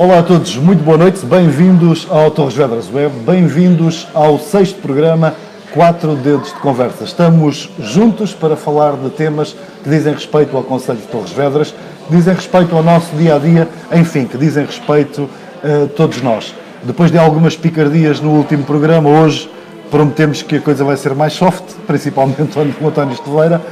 Olá a todos, muito boa noite, bem-vindos ao Torres Vedras Web, bem-vindos ao 6º programa 4 Dedos de Conversa. Estamos juntos para falar de temas que dizem respeito ao Concelho de Torres Vedras, que dizem respeito ao nosso dia-a-dia, enfim, que dizem respeito a todos nós. Depois de algumas picardias no último programa, hoje prometemos que a coisa vai ser mais soft, principalmente com o António Esteleira,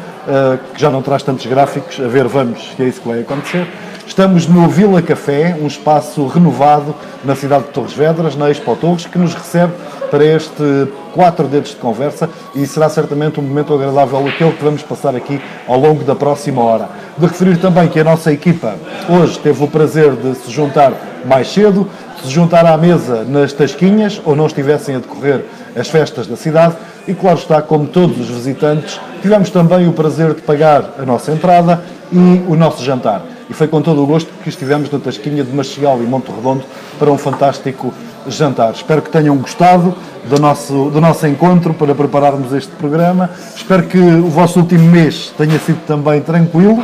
que já não traz tantos gráficos, a ver, vamos, que é isso que vai acontecer. Estamos no Vila Café, um espaço renovado na cidade de Torres Vedras, na Expo Torres, que nos recebe para este 4 Dedos de Conversa e será certamente um momento agradável aquele que vamos passar aqui ao longo da próxima hora. De referir também que a nossa equipa hoje teve o prazer de se juntar mais cedo, de se juntar à mesa nas Tasquinhas, ou não estivessem a decorrer as festas da cidade, e claro está, como todos os visitantes, tivemos também o prazer de pagar a nossa entrada e o nosso jantar. E foi com todo o gosto que estivemos na Tasquinha de Machigal e Monte Redondo para um fantástico jantar. Espero que tenham gostado do nosso encontro para prepararmos este programa. Espero que o vosso último mês tenha sido também tranquilo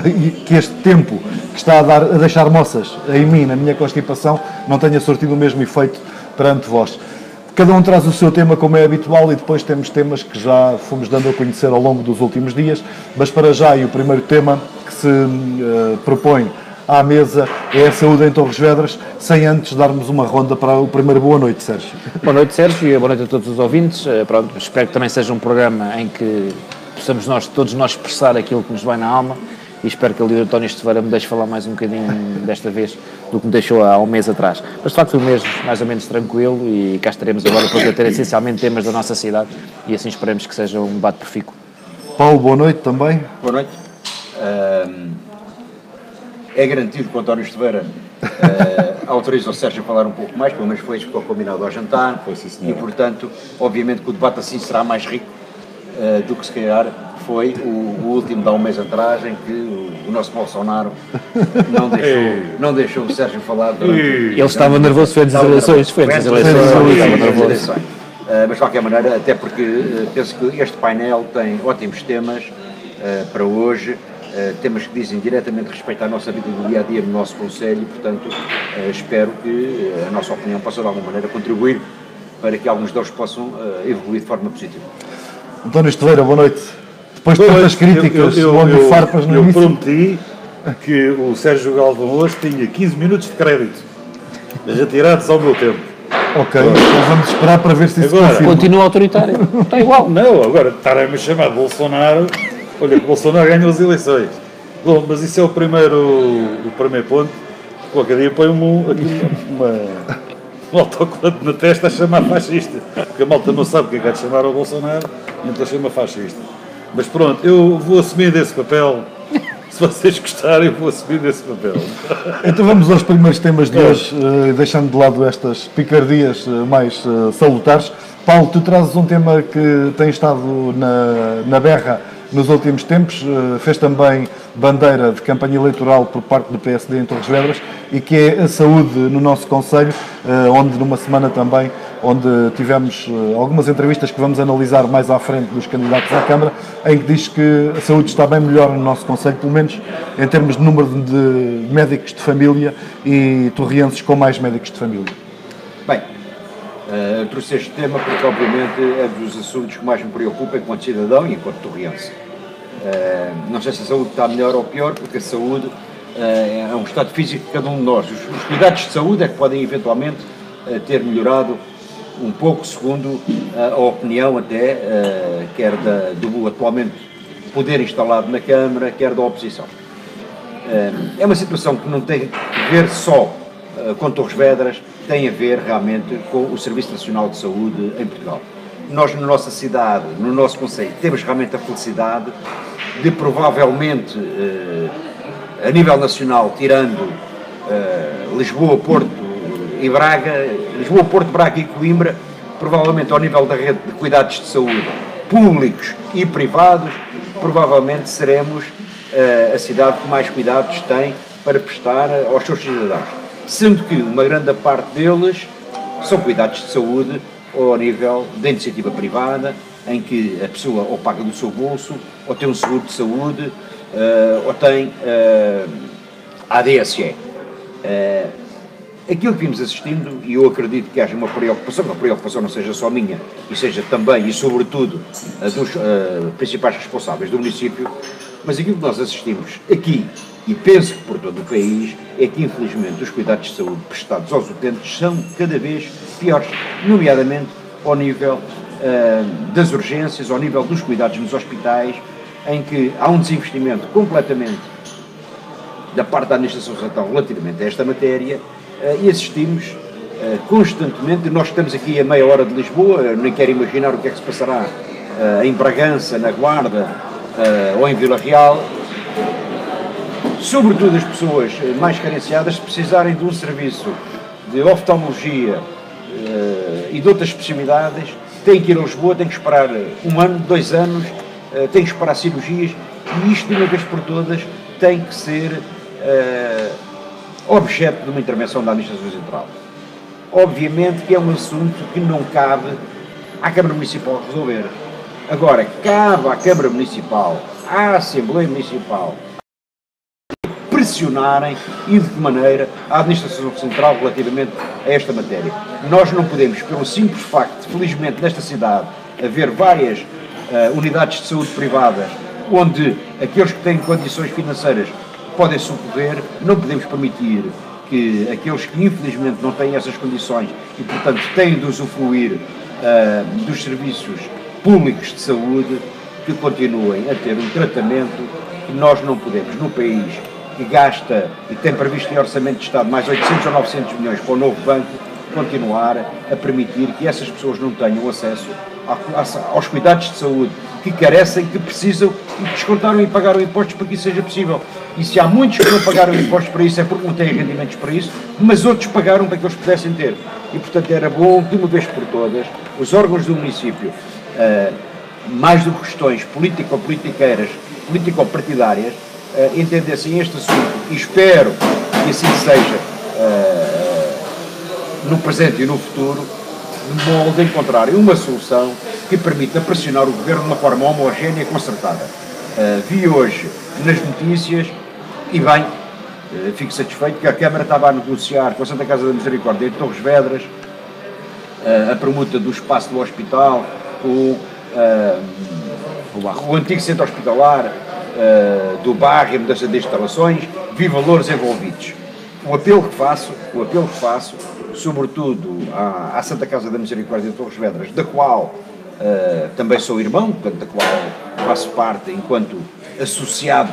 e que este tempo que está a deixar moças em mim, na minha constipação, não tenha sortido o mesmo efeito perante vós. Cada um traz o seu tema, como é habitual, e depois temos temas que já fomos dando a conhecer ao longo dos últimos dias, mas para já, e o primeiro tema que se propõe à mesa é a saúde em Torres Vedras, sem antes darmos uma ronda para o primeiro boa noite, Sérgio. Boa noite, Sérgio, e boa noite a todos os ouvintes. Pronto, espero que também seja um programa em que possamos todos nós expressar aquilo que nos vai na alma, e espero que ali o António Esteleira me deixe falar mais um bocadinho desta vez do que me deixou há um mês atrás. Mas de facto foi um mês mais ou menos tranquilo e cá estaremos agora para debater essencialmente temas da nossa cidade e assim esperemos que seja um debate profícuo. Paulo, boa noite também. Boa noite. É garantido que o António Esteleira autoriza o Sérgio a falar um pouco mais, pelo menos foi isso que ficou combinado ao jantar, e portanto, obviamente que o debate assim será mais rico do que se calhar foi o último de há um mês atrás, em que o nosso Bolsonaro não deixou o Sérgio falar durante... Ele estava nervoso, foi antes das eleições. Mas de qualquer maneira, até porque penso que este painel tem ótimos temas para hoje, temas que dizem diretamente respeito à nossa vida do dia-a-dia no nosso concelho, e portanto espero que a nossa opinião possa de alguma maneira contribuir para que alguns deles possam evoluir de forma positiva. António Esteleira, boa noite. Depois de tantas críticas, onde farpas no início... Eu prometi que o Sérgio Galvão hoje tinha 15 minutos de crédito, retirados ao meu tempo. Ok, então vamos esperar para ver se isso agora, confirma. Continua autoritário, está igual. Não, agora estar-me a chamar de Bolsonaro, olha que Bolsonaro ganhou as eleições. Bom, mas isso é o primeiro ponto. Qualquer dia põe um autocolante na testa a chamar fascista, porque a malta não sabe o que é que há de chamar ao Bolsonaro, então chama fascista. Mas pronto, eu vou assumir desse papel. Se vocês gostarem, eu vou assumir desse papel. Então vamos aos primeiros temas de hoje, deixando de lado estas picardias mais salutares. Paulo, tu trazes um tema que tem estado na berra nos últimos tempos, fez também bandeira de campanha eleitoral por parte do PSD em Torres Vedras, e que é a saúde no nosso concelho, onde numa semana também, onde tivemos algumas entrevistas que vamos analisar mais à frente dos candidatos à Câmara, em que diz que a saúde está bem melhor no nosso concelho, pelo menos em termos de número de médicos de família e torrienses com mais médicos de família. Bem, eu trouxe este tema porque obviamente é dos assuntos que mais me preocupam enquanto cidadão e enquanto torriense. Não sei se a saúde está melhor ou pior, porque a saúde é um estado físico de cada um de nós. Os cuidados de saúde é que podem eventualmente ter melhorado um pouco, segundo a opinião até, quer do atualmente poder instalado na Câmara, quer da oposição. É uma situação que não tem a ver só com Torres Vedras, tem a ver realmente com o Serviço Nacional de Saúde em Portugal. Nós, na nossa cidade, no nosso concelho, temos realmente a felicidade de provavelmente, a nível nacional, tirando Lisboa, Porto e Braga, Lisboa, Porto, Braga e Coimbra, provavelmente ao nível da rede de cuidados de saúde públicos e privados, provavelmente seremos a cidade que mais cuidados tem para prestar aos seus cidadãos. Sendo que uma grande parte deles são cuidados de saúde ou ao nível da iniciativa privada, em que a pessoa ou paga do seu bolso, ou tem um seguro de saúde, ou tem a ADSE. Aquilo que vimos assistindo, e eu acredito que haja uma preocupação não seja só minha, e seja também e sobretudo dos principais responsáveis do município, mas aquilo que nós assistimos aqui, e penso que por todo o país, é que infelizmente os cuidados de saúde prestados aos utentes são cada vez piores, nomeadamente ao nível das urgências, ao nível dos cuidados nos hospitais, em que há um desinvestimento completamente da parte da administração central relativamente a esta matéria, e assistimos constantemente. Nós estamos aqui a meia hora de Lisboa, nem quero imaginar o que é que se passará em Bragança, na Guarda ou em Vila Real. Sobretudo as pessoas mais carenciadas, se precisarem de um serviço de oftalmologia e de outras especialidades, têm que ir a Lisboa, têm que esperar 1 ano, 2 anos, têm que esperar cirurgias, e isto de uma vez por todas tem que ser objeto de uma intervenção da Administração Central. Obviamente que é um assunto que não cabe à Câmara Municipal resolver. Agora, cabe à Câmara Municipal, à Assembleia Municipal, pressionarem e de que maneira a Administração Central relativamente a esta matéria. Nós não podemos, pelo simples facto de, felizmente, nesta cidade, haver várias unidades de saúde privadas, onde aqueles que têm condições financeiras podem socorrer, não podemos permitir que aqueles que infelizmente não têm essas condições e, portanto, têm de usufruir dos serviços públicos de saúde, que continuem a ter um tratamento que nós não podemos, no país que gasta e tem previsto em Orçamento de Estado mais 800 ou 900 milhões para o novo banco, continuar a permitir que essas pessoas não tenham acesso aos cuidados de saúde que carecem, que precisam e que descontaram e pagaram impostos para que isso seja possível. E se há muitos que não pagaram impostos para isso é porque não têm rendimentos para isso, mas outros pagaram para que eles pudessem ter. E, portanto, era bom, de uma vez por todas, os órgãos do município, mais do que questões político-politiqueiras, político-partidárias, entendessem este assunto, e espero que assim seja no presente e no futuro, de modo a encontrarem uma solução que permita pressionar o Governo de uma forma homogénea e concertada. Vi hoje nas notícias, e bem, fico satisfeito que a Câmara estava a negociar com a Santa Casa da Misericórdia em Torres Vedras a permuta do espaço do hospital, o antigo centro hospitalar, do bairro e mudança de instalações, vi valores envolvidos. O apelo que faço, sobretudo à Santa Casa da Misericórdia de Torres Vedras, da qual também sou irmão, portanto, da qual faço parte enquanto associado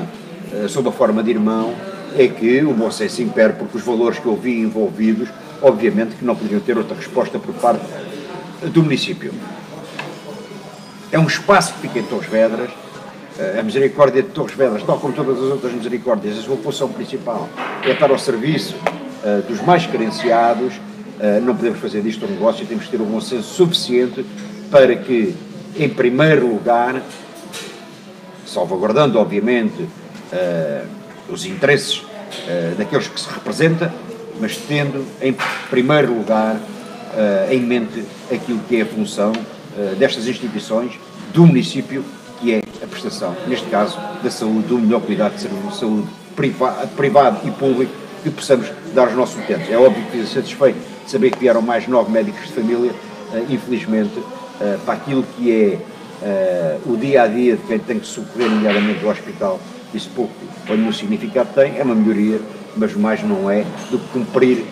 sob a forma de irmão, é que o bom senso impere, porque os valores que eu vi envolvidos, obviamente que não podiam ter outra resposta por parte do município. É um espaço que fica em Torres Vedras. A Misericórdia de Torres Vedras, tal como todas as outras misericórdias, a sua função principal é estar ao serviço dos mais carenciados. Não podemos fazer disto um negócio, temos que ter um bom senso suficiente para que, em primeiro lugar, salvaguardando, obviamente, os interesses daqueles que se representa, mas tendo, em primeiro lugar, em mente aquilo que é a função destas instituições, do município, que é a prestação, neste caso, da saúde, do melhor cuidado de serviço de saúde privado e público que possamos dar aos nossos utentes. É óbvio que fico satisfeito de saber que vieram mais 9 médicos de família, infelizmente, para aquilo que é o dia-a-dia de quem tem que socorrer, nomeadamente do hospital, isso pouco ou nenhum significado tem, é uma melhoria, mas mais não é do que cumprir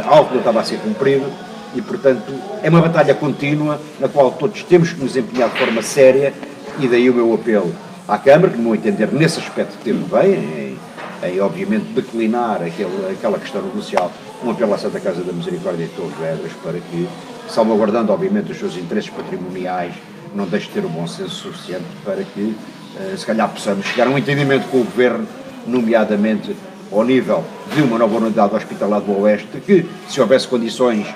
algo que não estava a ser cumprido, e, portanto, é uma batalha contínua na qual todos temos que nos empenhar de forma séria, e daí o meu apelo à Câmara, que, no meu entender, nesse aspecto teve bem, em obviamente declinar aquela questão negocial, um apelo à Santa Casa da Misericórdia de Torres Vedras para que, salvaguardando obviamente os seus interesses patrimoniais, não deixe de ter o bom senso suficiente para que, se calhar, possamos chegar a um entendimento com o Governo, nomeadamente ao nível de uma nova unidade hospitalar do Oeste, que, se houvesse condições,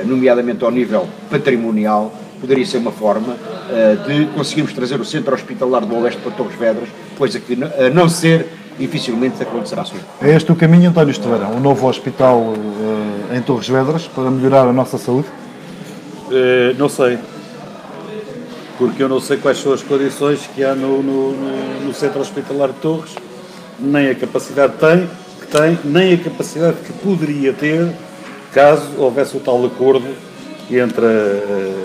nomeadamente ao nível patrimonial, poderia ser uma forma de conseguirmos trazer o centro hospitalar do Oeste para Torres Vedras, coisa que, a não ser, dificilmente acontecerá. É este o caminho, António Estevarão? Um novo hospital em Torres Vedras para melhorar a nossa saúde? Não sei. Porque eu não sei quais são as condições que há no centro hospitalar de Torres, nem a capacidade tem, tem, nem a capacidade que poderia ter caso houvesse o tal acordo entre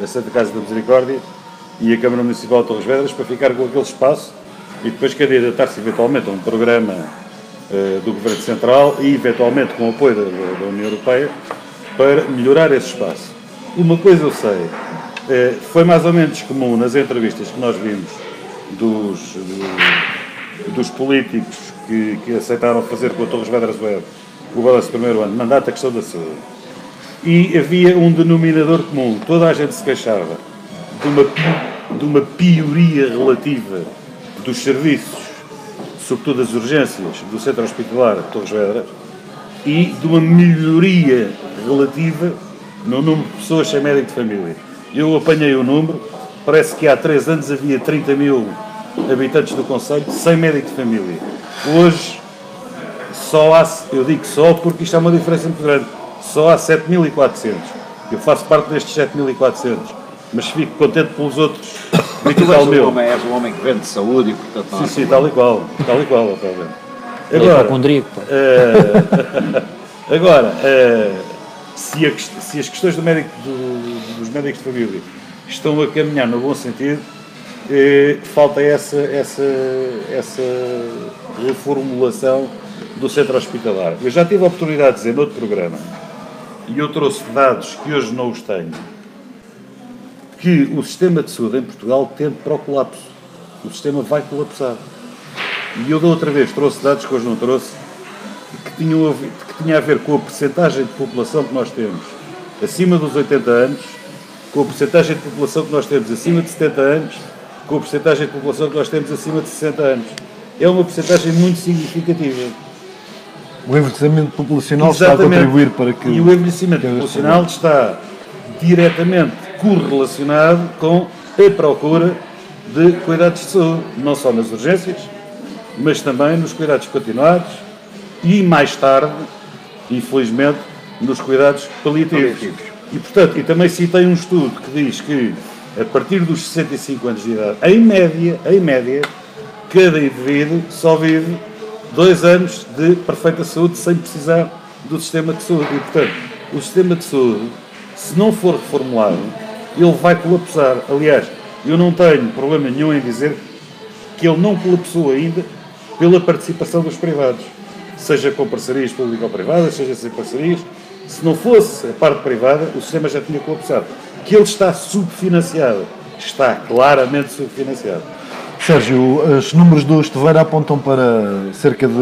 a Santa Casa da Misericórdia e a Câmara Municipal de Torres Vedras para ficar com aquele espaço e depois candidatar-se eventualmente a um programa do Governo Central e eventualmente com o apoio da União Europeia para melhorar esse espaço. Uma coisa eu sei, foi mais ou menos comum nas entrevistas que nós vimos dos políticos que aceitaram fazer com a Torres Vedras Web o balanço do primeiro ano, mandato a questão da saúde. E havia um denominador comum, toda a gente se queixava de uma pioria relativa dos serviços, sobretudo das urgências do Centro Hospitalar de Torres Vedras, e de uma melhoria relativa no número de pessoas sem médico de família. Eu apanhei o número, parece que há 3 anos havia 30 mil habitantes do concelho sem médico de família. Hoje, eu digo só porque isto é uma diferença muito grande, só há 7.400. Eu faço parte destes 7.400, mas fico contente pelos outros. Tu és um homem que vende saúde e portanto... Sim, tal e qual, obviamente. Agora, se as questões dos médicos de família estão a caminhar no bom sentido, falta essa reformulação do centro hospitalar. Eu já tive a oportunidade de dizer noutro programa, e eu trouxe dados que hoje não os tenho, que o sistema de saúde em Portugal tende para o colapso. O sistema vai colapsar. E eu da outra vez trouxe dados que hoje não trouxe, que tinha a ver com a percentagem de população que nós temos acima dos 80 anos, com a percentagem de população que nós temos acima de 70 anos, com a percentagem de população que nós temos acima de 60 anos. É uma percentagem muito significativa. O envelhecimento populacional está a contribuir para que... E o envelhecimento populacional está diretamente correlacionado com a procura de cuidados de saúde, não só nas urgências, mas também nos cuidados continuados e, mais tarde, infelizmente, nos cuidados paliativos. E, portanto, e também citei um estudo que diz que, a partir dos 65 anos de idade, em média, cada indivíduo só vive 2 anos de perfeita saúde sem precisar do sistema de saúde. E, portanto, o sistema de saúde, se não for reformulado, ele vai colapsar. Aliás, eu não tenho problema nenhum em dizer que ele não colapsou ainda pela participação dos privados, seja com parcerias público-privadas, seja sem parcerias. Se não fosse a parte privada, o sistema já tinha colapsado. Que ele está subfinanciado. Está claramente subfinanciado. Sérgio, os números do Esteveiro apontam para cerca de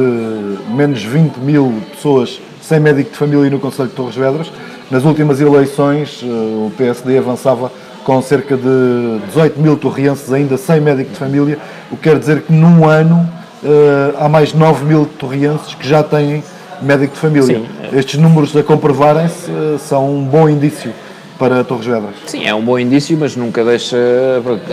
menos 20 mil pessoas sem médico de família no concelho de Torres Vedras. Nas últimas eleições, o PSD avançava com cerca de 18 mil torrienses ainda sem médico de família, o que quer dizer que num ano há mais 9 mil torrienses que já têm médico de família. Sim. Estes números a comprovarem-se são um bom indício para Torres Vedras. Sim, é um bom indício, mas nunca deixa...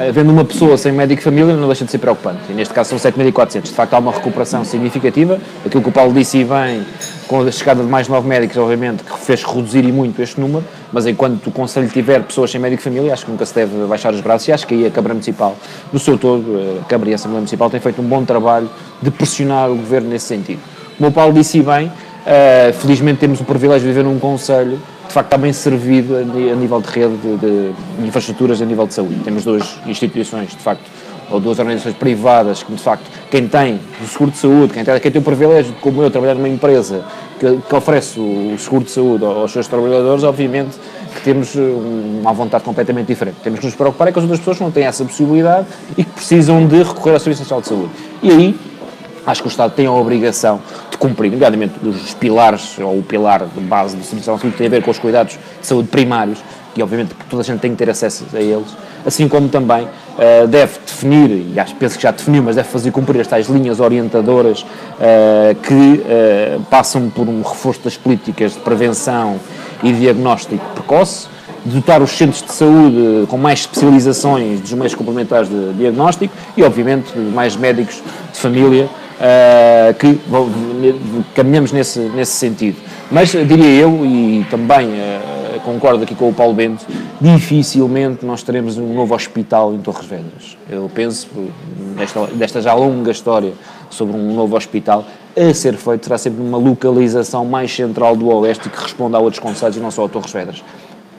Havendo uma pessoa sem médico de família, não deixa de ser preocupante. E neste caso são 7.400. De facto, há uma recuperação significativa. Aquilo que o Paulo disse e bem, com a chegada de mais 9 médicos, obviamente, que fez reduzir e muito este número, mas enquanto o Conselho tiver pessoas sem médico de família, acho que nunca se deve baixar os braços, e acho que aí a Câmara Municipal, no seu todo, a Câmara e a Assembleia Municipal, têm feito um bom trabalho de pressionar o Governo nesse sentido. Como o Paulo disse e bem, felizmente temos o privilégio de viver num Conselho de facto está bem servido a nível de rede de infraestruturas a nível de saúde. Temos 2 instituições, de facto, ou 2 organizações privadas que, de facto, quem tem o seguro de saúde, quem tem o privilégio, como eu, trabalhar numa empresa que oferece o seguro de saúde aos seus trabalhadores, obviamente que temos uma vontade completamente diferente. Temos que nos preocupar com as outras pessoas que não têm essa possibilidade e que precisam de recorrer ao Serviço Nacional de Saúde. E aí, acho que o Estado tem a obrigação de cumprir, nomeadamente os pilares, ou o pilar de base do Serviço Nacional de Saúde, que tem a ver com os cuidados de saúde primários, que obviamente toda a gente tem que ter acesso a eles, assim como também deve definir, e penso que já definiu, mas deve fazer cumprir as tais linhas orientadoras que passam por um reforço das políticas de prevenção e diagnóstico precoce, dotar os centros de saúde com mais especializações dos meios complementares de diagnóstico e, obviamente, mais médicos de família, que caminhamos nesse sentido. Mas diria eu, e também concordo aqui com o Paulo Bento, dificilmente nós teremos um novo hospital em Torres Vedras. Eu penso, desta já longa história sobre um novo hospital a ser feito, será sempre numa localização mais central do Oeste e que responda a outros concelhos e não só a Torres Vedras.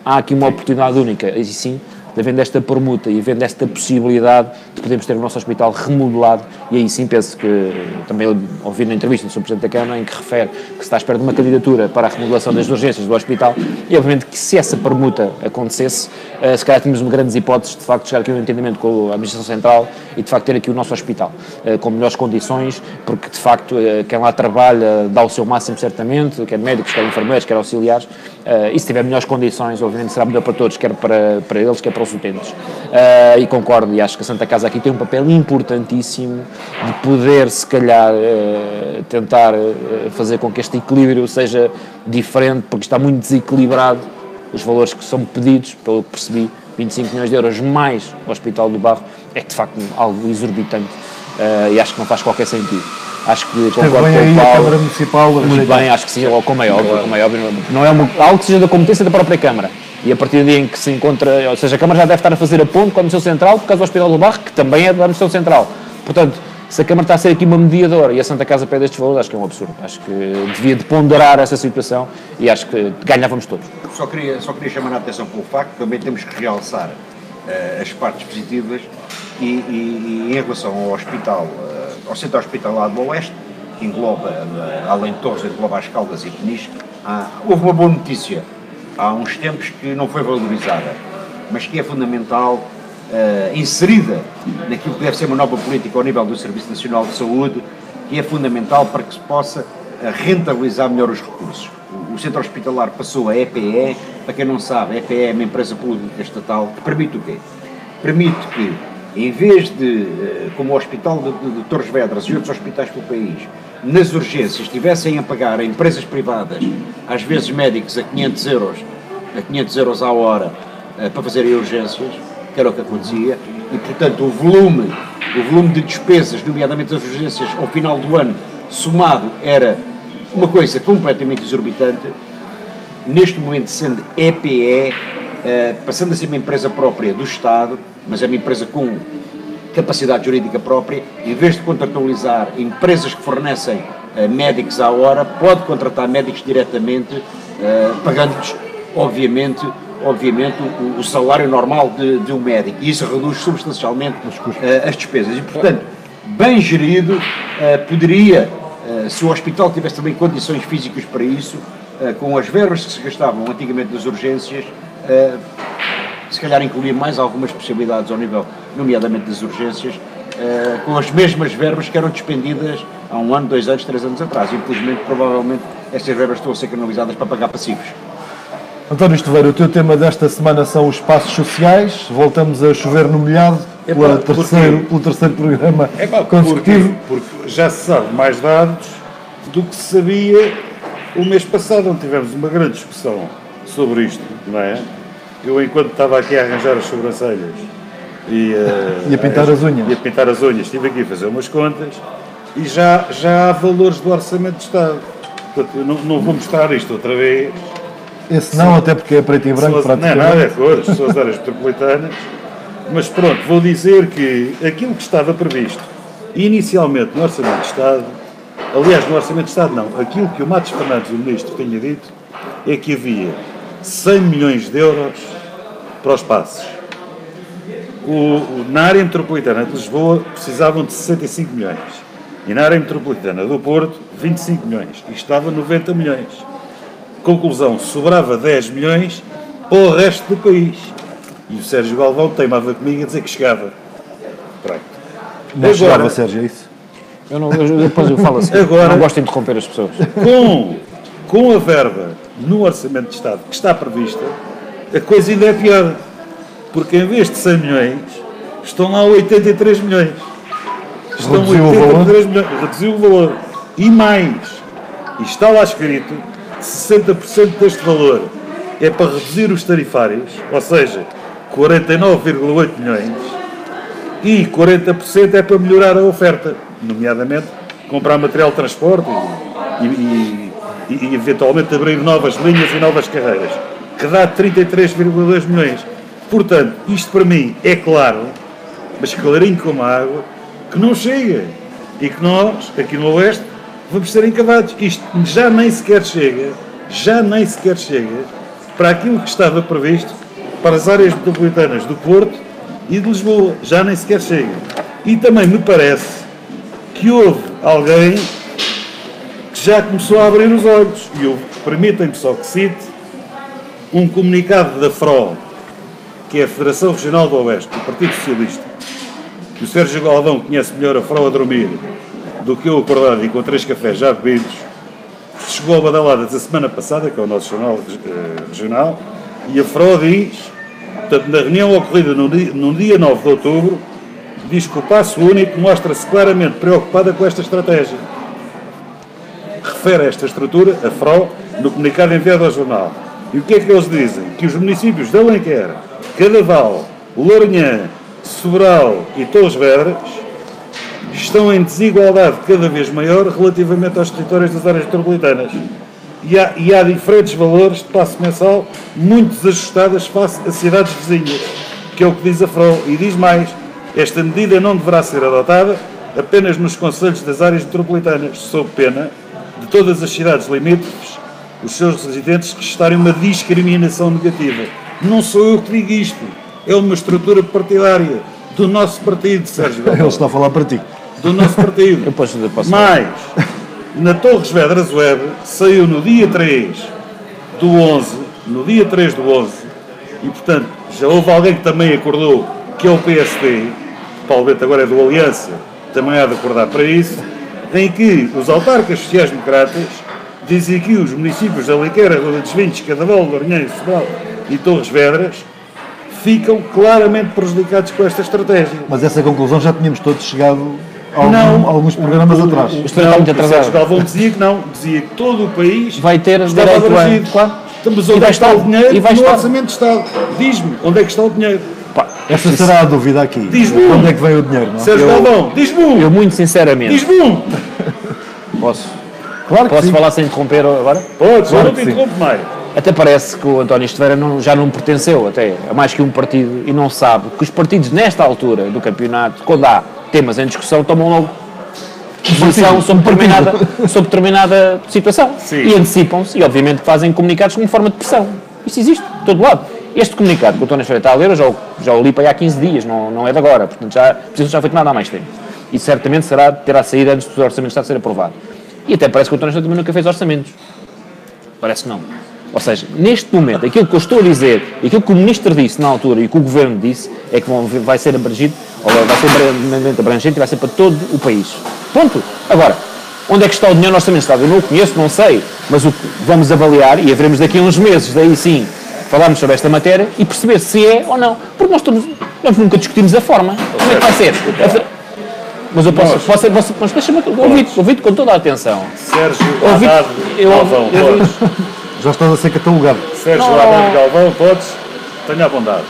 Há aqui uma oportunidade única, e sim, havendo esta permuta e havendo esta possibilidade de podermos ter o nosso hospital remodelado, e aí sim penso que, também ouvi na entrevista do Sr. Presidente da Câmara, em que refere que se está à espera de uma candidatura para a remodelação das urgências do hospital, e obviamente que se essa permuta acontecesse, se calhar tínhamos grandes hipóteses de facto de chegar aqui a um entendimento com a Administração Central e de facto ter aqui o nosso hospital com melhores condições, porque de facto quem lá trabalha dá o seu máximo certamente, quer médicos, quer enfermeiros, quer auxiliares, e se tiver melhores condições, obviamente será melhor para todos, quer para eles, quer para os utentes. E concordo, e acho que a Santa Casa aqui tem um papel importantíssimo de poder, se calhar, tentar fazer com que este equilíbrio seja diferente, porque está muito desequilibrado os valores que são pedidos, pelo que percebi, 25 milhões de euros mais o Hospital do Barro, é de facto algo exorbitante, e acho que não faz qualquer sentido. Acho que concordo com o Paulo. A Câmara Municipal muito bem, acho que sim, como é óbvio, não é algo que seja da competência da própria Câmara. E a partir do dia em que se encontra, ou seja, a Câmara já deve estar a fazer a ponte com a Administração Central por causa do Hospital do Barro, que também é da Administração Central. Portanto, se a Câmara está a ser aqui uma mediadora e a Santa Casa pede estes valores, acho que é um absurdo. Acho que devia de ponderar essa situação e acho que ganhávamos todos. Só queria chamar a atenção para o facto que também temos que realçar as partes positivas e em relação ao hospital, ao centro hospitalar do Oeste, que engloba, além de Torres, engloba as Caldas e Peniche, houve uma boa notícia há uns tempos que não foi valorizada, mas que é fundamental, inserida naquilo que deve ser uma nova política ao nível do Serviço Nacional de Saúde, que é fundamental para que se possa rentabilizar melhor os recursos. O centro hospitalar passou a EPE, para quem não sabe, a EPE é uma empresa pública estatal que permite o quê? Permite que, em vez de, como o Hospital de Torres Vedras e outros hospitais pelo país, nas urgências estivessem a pagar a empresas privadas, às vezes médicos, a 500 euros à hora para fazerem urgências, que era o que acontecia, e portanto o volume de despesas, nomeadamente das urgências, ao final do ano, somado, era uma coisa completamente exorbitante. Neste momento, sendo EPE, passando a ser uma empresa própria do Estado, mas é uma empresa com capacidade jurídica própria, em vez de contratualizar empresas que fornecem médicos à hora, pode contratar médicos diretamente, pagando-lhes, obviamente, o salário normal de um médico, e isso reduz substancialmente as despesas. E, portanto, bem gerido, poderia, se o hospital tivesse também condições físicas para isso, com as verbas que se gastavam antigamente nas urgências, se calhar incluir mais algumas possibilidades ao nível, nomeadamente das urgências, com as mesmas verbas que eram despendidas há 1 ano, 2 anos, 3 anos atrás. Infelizmente, provavelmente, estas verbas estão a ser canalizadas para pagar passivos. António Esteveiro, o teu tema desta semana são os espaços sociais. Voltamos a chover no molhado pelo terceiro programa consecutivo. Porque já se sabe mais dados do que se sabia o mês passado, onde tivemos uma grande discussão sobre isto, não é? Eu, enquanto estava aqui a arranjar as sobrancelhas e a pintar as unhas. E a pintar as unhas, estive aqui a fazer umas contas e já há valores do Orçamento de Estado. Portanto, eu não vou mostrar isto outra vez. Esse não, até porque é preto e branco praticamente. Não, nada é cores, são as áreas metropolitanas. Mas pronto, vou dizer que aquilo que estava previsto inicialmente no Orçamento de Estado, aliás, no Orçamento de Estado não, aquilo que o Matos Fernandes, o Ministro, tinha dito, é que havia 100 milhões de euros para os passos. Na área metropolitana de Lisboa precisavam de 65 milhões. E na área metropolitana do Porto, 25 milhões. E estava 90 milhões. Conclusão, sobrava 10 milhões para o resto do país. E o Sérgio Galvão teimava comigo a dizer que chegava. Pronto. Não chegava, Sérgio, é isso? Depois eu falo assim, agora, não gosto de interromper as pessoas. Com a verba no Orçamento de Estado que está prevista, a coisa ainda é pior. Porque em vez de 100 milhões, estão lá 83 milhões. Estão 83 milhões. Reduziu o valor. E mais. E está lá escrito que 60% deste valor é para reduzir os tarifários, ou seja, 49,8 milhões, e 40% é para melhorar a oferta, nomeadamente comprar material de transporte e eventualmente abrir novas linhas e novas carreiras, que dá 33,2 milhões. Portanto, isto para mim é claro, mas clarinho como a água, que não chega. e que nós, aqui no Oeste, vamos ser encavados. Isto já nem sequer chega para aquilo que estava previsto para as áreas metropolitanas do Porto e de Lisboa. Já nem sequer chega. E também me parece que houve alguém que já começou a abrir os olhos. E permitem-me só que cite um comunicado da FRO, que é a Federação Regional do Oeste, do Partido Socialista, que o Sérgio Galvão conhece melhor a FRO a dormir do que eu acordado e com 3 cafés já bebidos, chegou a Badaladas a semana passada, que é o nosso jornal regional, e a FRO diz, portanto, na reunião ocorrida no dia 9 de outubro, diz que o Passo Único mostra-se claramente preocupada com esta estratégia. Refere a esta estrutura, a FRO, no comunicado enviado ao jornal. E o que é que eles dizem? Que os municípios de Alenquer, Cadaval, Lourinhã, Sobral e Torres Vedras estão em desigualdade cada vez maior relativamente aos territórios das áreas metropolitanas. E há diferentes valores de passo mensal muito desajustadas face a cidades vizinhas, que é o que diz a FRO. E diz mais, esta medida não deverá ser adotada apenas nos concelhos das áreas metropolitanas, sob pena de todas as cidades limítrofes, os seus residentes restarem uma discriminação negativa. Não sou eu que digo isto, é uma estrutura partidária do nosso partido, Sérgio Galvão. Ele está a falar para ti. Do nosso partido. Eu posso Mas, na Torres Vedras Web, saiu no dia 3 do 11, e portanto, já houve alguém que também acordou, que é o PSD, Paulo Bento agora é do Aliança, também há de acordar para isso, em que os autarcas sociais-democratas dizem que os municípios de Alenquer, Arroio dos Vinhos, Cadaval, Lourinhã, Sobral e Torres Vedras ficam claramente prejudicados com esta estratégia. Mas essa conclusão já tínhamos todos chegado a alguns programas atrás. Isto está muito atrasado. O Galvão dizia que não, dizia que todo o país vai ter estava direito abrangido. Claro. Mas onde é que está o dinheiro? E vai no estar. Orçamento de Estado. Diz-me, onde é que está o dinheiro? Essa será a dúvida aqui. Diz-me. Onde é que vem o dinheiro, não é? Sérgio Galvão, diz-me. Eu muito sinceramente, Diz-me. posso Claro que sim. falar sem interromper agora? Podes, Claro não que te sim. interrompo mais. Até parece que o António Esteveira já não pertenceu até a mais que um partido e não sabe que os partidos nesta altura do campeonato, quando há temas em discussão, tomam logo posição sobre determinada situação. Sim. E antecipam-se e obviamente fazem comunicados como forma de pressão. Isso existe de todo lado. Este comunicado que o António Esteveira está a ler, eu já o li para aí há 15 dias, não é de agora, portanto já foi tomado há mais tempo. E certamente terá saído antes do Orçamento de Estado ser aprovado. E até parece que o António Esteveira também nunca fez orçamentos. Parece que não. Ou seja, neste momento, aquilo que eu estou a dizer, aquilo que o Ministro disse na altura e que o Governo disse, é que vai ser abrangido, ou vai ser abrangente e vai ser para todo o país. Ponto. Agora, onde é que está o dinheiro no Orçamento de Estado? Eu não o conheço, não sei, mas o que vamos avaliar, e haveremos daqui a uns meses, daí sim, falarmos sobre esta matéria e perceber se é ou não. Porque nós nunca discutimos a forma. Como é que vai ser? Mas eu posso mas deixa-me ouvir-te com toda a atenção. Sérgio Haddad Galvão, podes. Já estás a ser catalogado. Sérgio Haddad Galvão, podes. Tenha a bondade.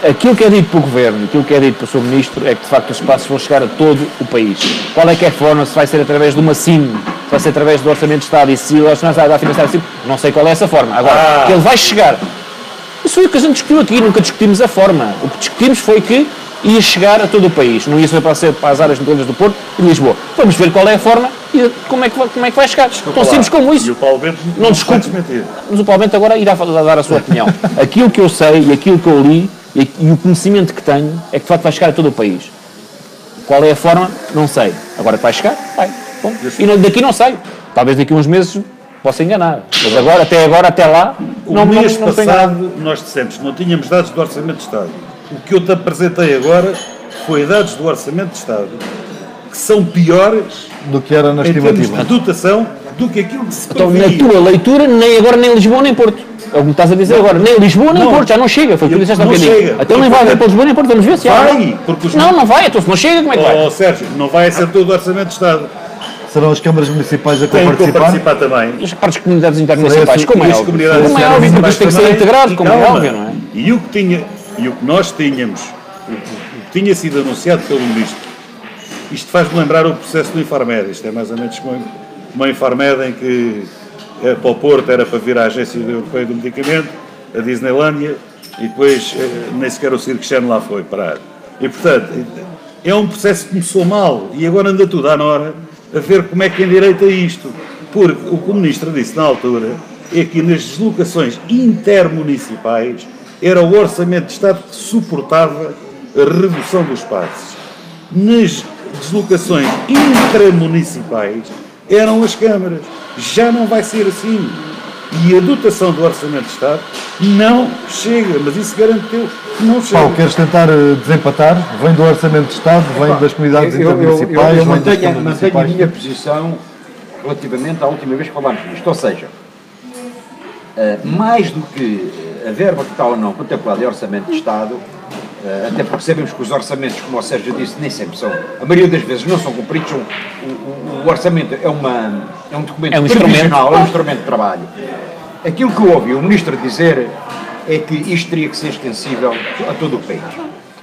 Aquilo que é dito pelo Governo, aquilo que é dito pelo Sr. Ministro, é que de facto os espaços vão chegar a todo o país. Qual é que é a forma? Se vai ser através de uma SIM, se vai ser através do Orçamento de Estado e se o Orçamento de Estado vai financiar assim, não sei qual é essa forma. Agora, que ele vai chegar. Isso foi o que a gente discutiu aqui, nunca discutimos a forma. O que discutimos foi que ia chegar a todo o país, não ia ser para as áreas metropolitanas do Porto e de Lisboa. Vamos ver qual é a forma e como é que vai chegar. Tão simples como isso. E o Paulo Bento não discute. Mas o Paulo Bento agora irá dar a sua opinião. Aquilo que eu sei e aquilo que eu li e o conhecimento que tenho é que de facto vai chegar a todo o país. Qual é a forma? Não sei. Agora que vai chegar, vai. Bom. E daqui não sei. Talvez daqui a uns meses possa enganar. Mas agora, até lá, no mês passado nós dissemos que não tínhamos dados do Orçamento de Estado. O que eu te apresentei agora foi dados do Orçamento de Estado que são piores do que era na em termos estimativa. de dotação do que aquilo que se Então, previa. na tua leitura, nem agora, nem Lisboa, nem Porto. É o que me estás a dizer agora. Nem Lisboa, nem Porto. Já não chega. Foi o que tu disseste há um bocadinho. Chega. Então nem vai haver para Lisboa, nem Porto. Vamos ver se há. Vai, porque os... Não vai. Então se não chega, como é que vai? Sérgio, não vai ser todo o Orçamento de Estado. Serão as câmaras municipais a Tem que participar? participar também. As partes comunidades intermunicipais, como é as óbvio. comunidades Como é óbvio, porque intermunicipais isto tem que ser também. integrado, como é Calma. óbvio, não é? E o que nós tínhamos, o que tinha sido anunciado pelo Ministro, isto faz-me lembrar o processo do Infarmed. Isto é mais ou menos como uma Infarmed em que para o Porto era para vir à Agência Europeia do Medicamento, a Disneylândia, e depois nem sequer o Cirque Channel lá foi parar. E portanto, é um processo que começou mal e agora anda tudo à nora a ver como é que endireita isto. Porque o que o Ministro disse na altura é que nas deslocações intermunicipais era o Orçamento de Estado que suportava a redução dos passos. Nas deslocações intramunicipais eram as câmaras. Já não vai ser assim. E a dotação do Orçamento de Estado não chega, mas isso garanteu que não chega. Paulo, queres tentar desempatar? Vem do Orçamento de Estado, vem das comunidades intermunicipais, eu vem das câmaras mantenho a municipais. minha posição relativamente à última vez que falámos disto. Ou seja, mais do que a verba que está ou não contemplada em Orçamento de Estado, até porque sabemos que os orçamentos, como o Sérgio disse, nem sempre são, a maioria das vezes não são cumpridos, o orçamento é um documento previsional, é um instrumento de trabalho. Aquilo que eu ouvi o Ministro dizer é que isto teria que ser extensível a todo o país.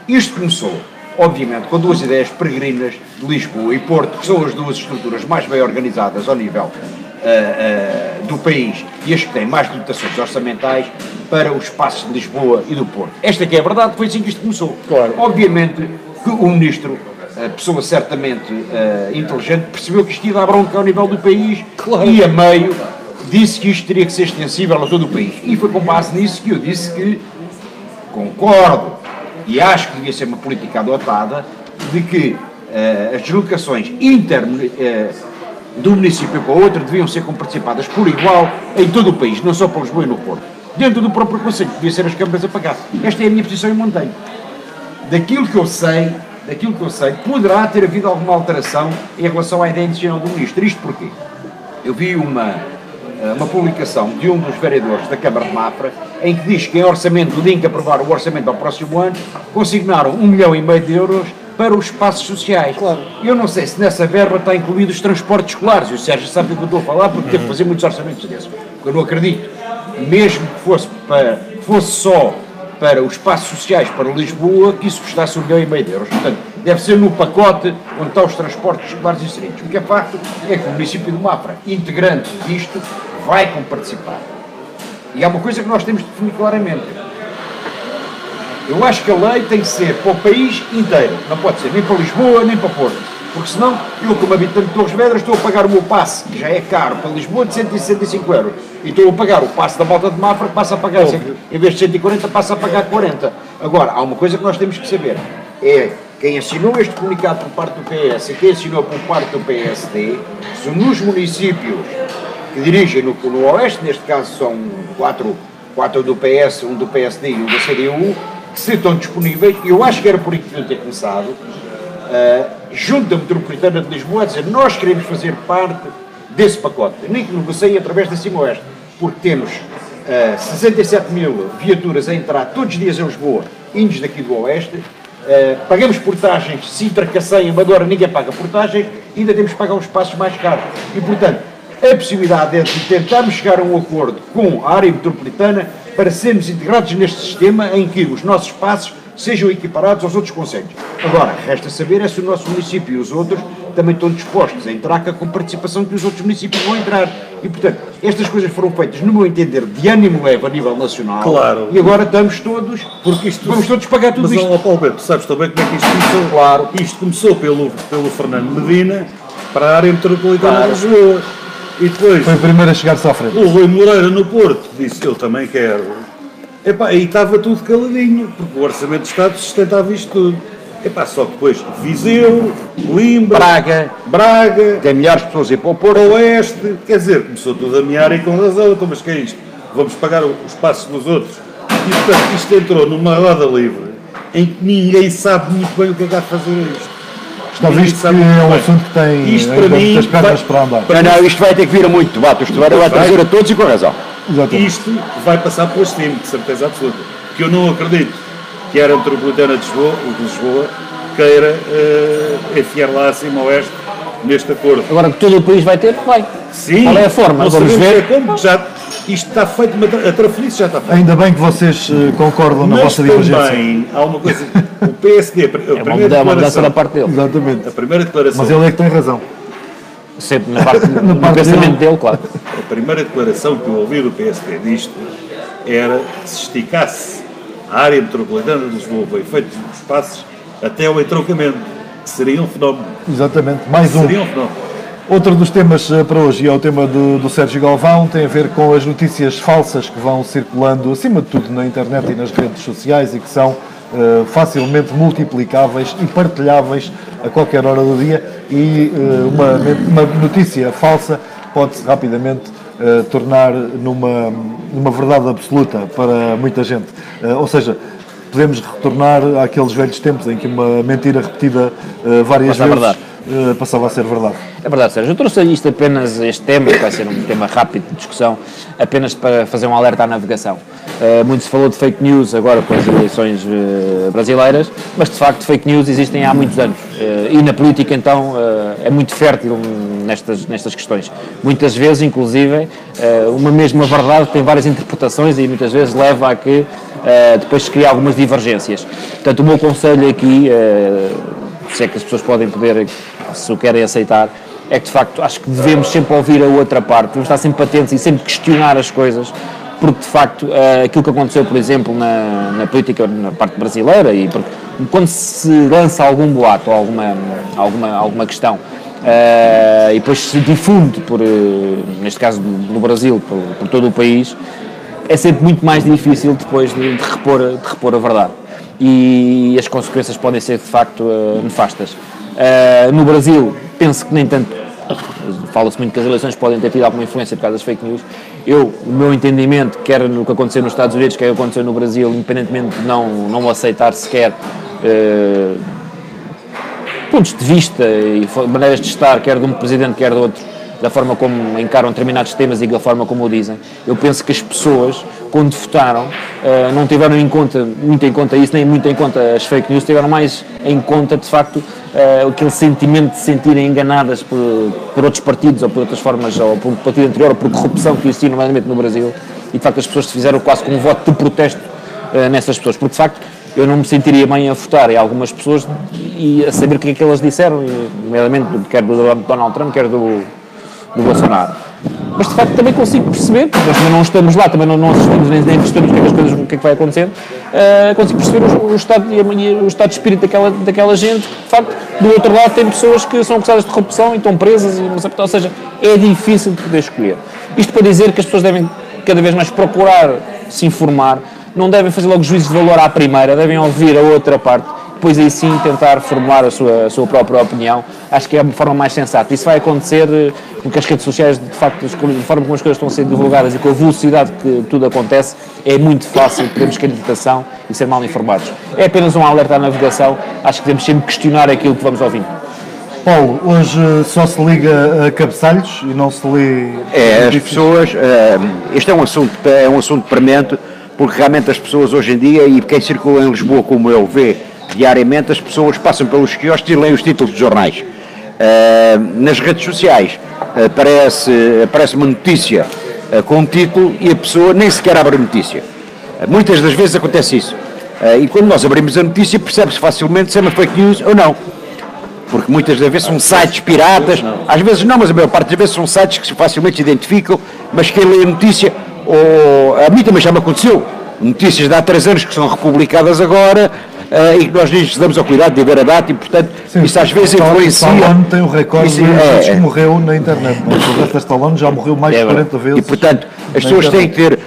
Isto começou, obviamente, com duas ideias peregrinas de Lisboa e Porto, que são as duas estruturas mais bem organizadas ao nível do país e as que têm mais dotações orçamentais para os espaços de Lisboa e do Porto. Esta que é a verdade, foi assim que isto começou. Claro. Obviamente que o Ministro, pessoa certamente inteligente, percebeu que isto ia dar bronca ao nível do país, claro, e a meio disse que isto teria que ser extensível a todo o país. E foi com base nisso que eu disse que concordo e acho que devia ser uma política adotada de que as deslocações do município para o outro deviam ser participadas por igual em todo o país, não só para Lisboa e no Porto. Dentro do próprio Conselho, devia ser as câmaras a pagar. Esta é a minha posição e mantenho. Daquilo que eu sei, poderá ter havido alguma alteração em relação à ideia inicial do Ministro. Isto porquê? Eu vi uma publicação de um dos vereadores da Câmara de Mafra, em que diz que em orçamento, no dia em que aprovar o orçamento ao próximo ano, consignaram 1,5 milhão de euros para os espaços sociais. Claro. Eu não sei se nessa verba está incluído os transportes escolares, e o Sérgio sabe do que eu estou a falar, porque teve que fazer muitos orçamentos desses. Porque eu não acredito, mesmo que fosse só para os espaços sociais para Lisboa, que isso custasse 1,5 milhão de euros. Portanto, deve ser no pacote onde estão os transportes escolares inseridos. O que é facto é que o município de Mafra, integrante disto, vai participar. E há uma coisa que nós temos de definir claramente. Eu acho que a lei tem que ser para o país inteiro. Não pode ser nem para Lisboa, nem para Porto. Porque senão, eu como habitante de Torres Vedras estou a pagar o meu passe, que já é caro, para Lisboa de 165 euros. E estou a pagar o passe da Malta de Mafra, que passa a pagar, em vez de 140, passa a pagar 40. Agora, há uma coisa que nós temos que saber. É quem assinou este comunicado por parte do PS e quem assinou por parte do PSD, se nos municípios que dirigem no Oeste, neste caso são quatro do PS, um do PSD e um da CDU, que se estão disponíveis, e eu acho que era por aí que deviam ter começado, junto da Metropolitana de Lisboa, a dizer, nós queremos fazer parte desse pacote, nem que negociem através da Cimoeste, porque temos 67 mil viaturas a entrar todos os dias em Lisboa, índios daqui do Oeste, pagamos portagens, Sintra, Cacém, Amadora, ninguém paga portagens, e ainda temos que pagar os espaços mais caros. E, portanto, a possibilidade é de tentarmos chegar a um acordo com a área metropolitana para sermos integrados neste sistema em que os nossos espaços sejam equiparados aos outros concelhos. Agora, resta saber é se o nosso município e os outros também estão dispostos a entrar com a participação que os outros municípios vão entrar. E, portanto, estas coisas foram feitas, no meu entender, de ânimo leve a nível nacional. Claro. E agora estamos todos, porque vamos todos pagar tudo isto. Mas, Paulo Bento, sabes também como é que isto começou? Claro. Isto começou pelo Fernando Medina para a área metropolitana de Lisboa. E depois, foi o primeiro a chegar-se à frente. O Rui Moreira no Porto disse, eu também quero. Epá, e estava tudo caladinho, porque o Orçamento de Estado sustentava isto tudo. Epá, só que depois Viseu, Coimbra, Braga, tem milhares de pessoas a ir para o Porto, Oeste, quer dizer, começou tudo a mear e com razão, então, mas que é isto? Vamos pagar os passos dos outros. E portanto isto entrou numa roda livre em que ninguém sabe muito bem o que é que há de fazer isto. Está visto que é um assunto que tem isto para mim, muitas pedras para andar. Não, isto vai ter que vir a muito debate, isto vai trazer a todos e com razão. Exatamente. Isto vai passar pelo estimo, de certeza absoluta. Que eu não acredito que a área metropolitana de Lisboa queira enfiar lá acima ao oeste neste acordo. Agora que todo o país vai ter, vai. Sim. Qual é a forma? Vamos ver. Como já, isto está feito, a trafelice já está feita. Ainda bem que vocês concordam na vossa divergência. Mas também há uma coisa, o PSD, É uma mudança da parte dele. Exatamente. A primeira declaração. Mas ele é que tem razão. Sempre na parte, no pensamento dele, claro. A primeira declaração que eu ouvi do PSD disto era que se esticasse a área metropolitana de Lisboa para efeitos dos passos até ao entroncamento. seria um fenómeno. Exatamente, mais um. Seria um fenómeno. Outro dos temas para hoje, e é o tema do Sérgio Galvão, tem a ver com as notícias falsas que vão circulando, acima de tudo, na internet e nas redes sociais e que são facilmente multiplicáveis e partilháveis a qualquer hora do dia, e uma notícia falsa pode-se rapidamente tornar numa verdade absoluta para muita gente. Ou seja, podemos retornar àqueles velhos tempos em que uma mentira repetida várias vezes passava a ser verdade. É verdade, Sérgio. Eu trouxe isto apenas, este tema, que vai ser um tema rápido de discussão, apenas para fazer um alerta à navegação. Muito se falou de fake news agora com as eleições brasileiras, mas de facto fake news existem há muitos anos. E na política, então, é muito fértil nestas questões. Muitas vezes, inclusive, uma mesma verdade tem várias interpretações e muitas vezes leva a que depois se crie algumas divergências. Portanto, o meu conselho aqui, se é que as pessoas podem poder, se o querem aceitar, é que de facto acho que devemos sempre ouvir a outra parte, devemos estar sempre atentos e sempre questionar as coisas, porque de facto aquilo que aconteceu, por exemplo, na política, na parte brasileira, e porque quando se lança algum boato ou alguma questão e depois se difunde, neste caso no Brasil, por todo o país, é sempre muito mais difícil depois de repor a verdade. E as consequências podem ser de facto nefastas. No Brasil, penso que nem tanto, fala-se muito que as eleições podem ter tido alguma influência por causa das fake news. O meu entendimento, quer no que aconteceu nos Estados Unidos, quer no que aconteceu no Brasil, independentemente de não aceitar sequer pontos de vista e maneiras de estar, quer de um presidente, quer de outro, da forma como encaram determinados temas e da forma como o dizem. Eu penso que as pessoas, quando votaram, não tiveram muito em conta isso, nem muito em conta as fake news, tiveram mais em conta, de facto, aquele sentimento de se sentirem enganadas por outros partidos ou por outras formas, ou por um partido anterior, ou por corrupção que existia, nomeadamente no Brasil, e de facto as pessoas se fizeram quase com um voto de protesto nessas pessoas, porque de facto eu não me sentiria bem a votar em algumas pessoas e a saber o que é que elas disseram, nomeadamente quer do Donald Trump, quer do Bolsonaro. Mas de facto também consigo perceber, nós também não estamos lá, também não assistimos nem percebemos o que é que vai acontecer, consigo perceber o estado de espírito daquela gente, que de facto do outro lado tem pessoas que são acusadas de corrupção e estão presas, ou seja, é difícil de poder escolher. Isto para dizer que as pessoas devem cada vez mais procurar se informar, não devem fazer logo juízos de valor à primeira, devem ouvir a outra parte, depois aí sim tentar formular a sua própria opinião. Acho que é a forma mais sensata. Isso vai acontecer porque as redes sociais, de facto, a forma como as coisas estão a ser divulgadas e com a velocidade que tudo acontece, é muito fácil termos candidação e ser mal informados. É apenas um alerta à navegação, acho que devemos sempre questionar aquilo que vamos ouvindo. Paulo, hoje só se liga a cabeçalhos e não se lê... As pessoas... este é um assunto premente, porque realmente as pessoas hoje em dia, e quem circula em Lisboa como eu vê diariamente, as pessoas passam pelos quiosques e leem os títulos de jornais. Nas redes sociais aparece uma notícia com um título e a pessoa nem sequer abre a notícia. Muitas das vezes acontece isso. E quando nós abrimos a notícia percebe-se facilmente se é uma fake news ou não. Porque muitas das vezes são sites piratas, às vezes não, mas a maior parte das vezes são sites que facilmente se identificam, mas quem lê a notícia, a mim também já me aconteceu, notícias de há 3 anos que são republicadas agora, e que nós nos damos ao cuidado de ver a data e, portanto, sim, isso às vezes influencia. O Stallone tem o recorde de vezes que morreu na internet. O Sylvester Stallone já morreu mais de 40 vezes. E, portanto, as pessoas têm que ter...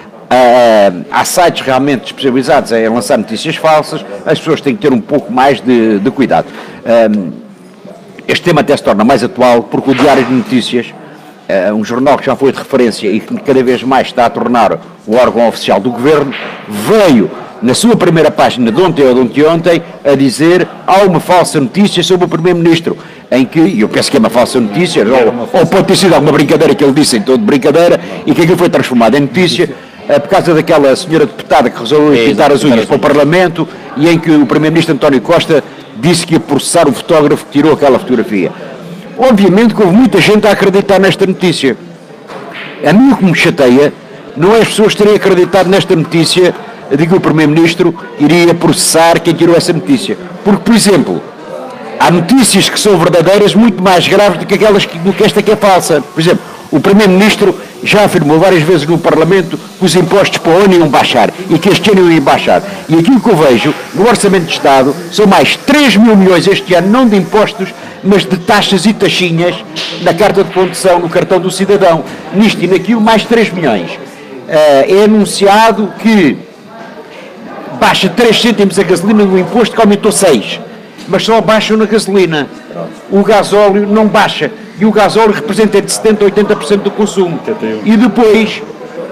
há sites realmente especializados em lançar notícias falsas, as pessoas têm que ter um pouco mais de cuidado. Este tema até se torna mais atual porque o Diário de Notícias, um jornal que já foi de referência e que cada vez mais está a tornar o órgão oficial do governo, veio na sua primeira página de ontem ou de ontem a dizer há uma falsa notícia sobre o Primeiro-Ministro, em que, e eu penso que é uma falsa notícia, ou pode ter sido alguma brincadeira que ele disse em todo de brincadeira, e que aquilo foi transformado em notícia por causa daquela senhora deputada que resolveu pintar as unhas para o Parlamento e em que o Primeiro-Ministro António Costa disse que ia processar o fotógrafo que tirou aquela fotografia. Obviamente que houve muita gente a acreditar nesta notícia. A mim o que me chateia não é as pessoas terem acreditado nesta notícia de que o Primeiro-Ministro iria processar quem tirou essa notícia. Porque, por exemplo, há notícias que são verdadeiras muito mais graves do que esta que é falsa. Por exemplo, o Primeiro-Ministro já afirmou várias vezes no Parlamento que os impostos para o ano iam baixar e que este ano iam baixar. E aquilo que eu vejo no Orçamento de Estado são mais 3 mil milhões este ano, não de impostos, mas de taxas e taxinhas na carta de condução, no cartão do cidadão. Nisto e naquilo, mais 3 milhões. É anunciado que baixa 3 cêntimos a gasolina no imposto, que aumentou 6. Mas só baixam na gasolina. O gasóleo não baixa. E o gasóleo representa de 70% a 80% do consumo. E depois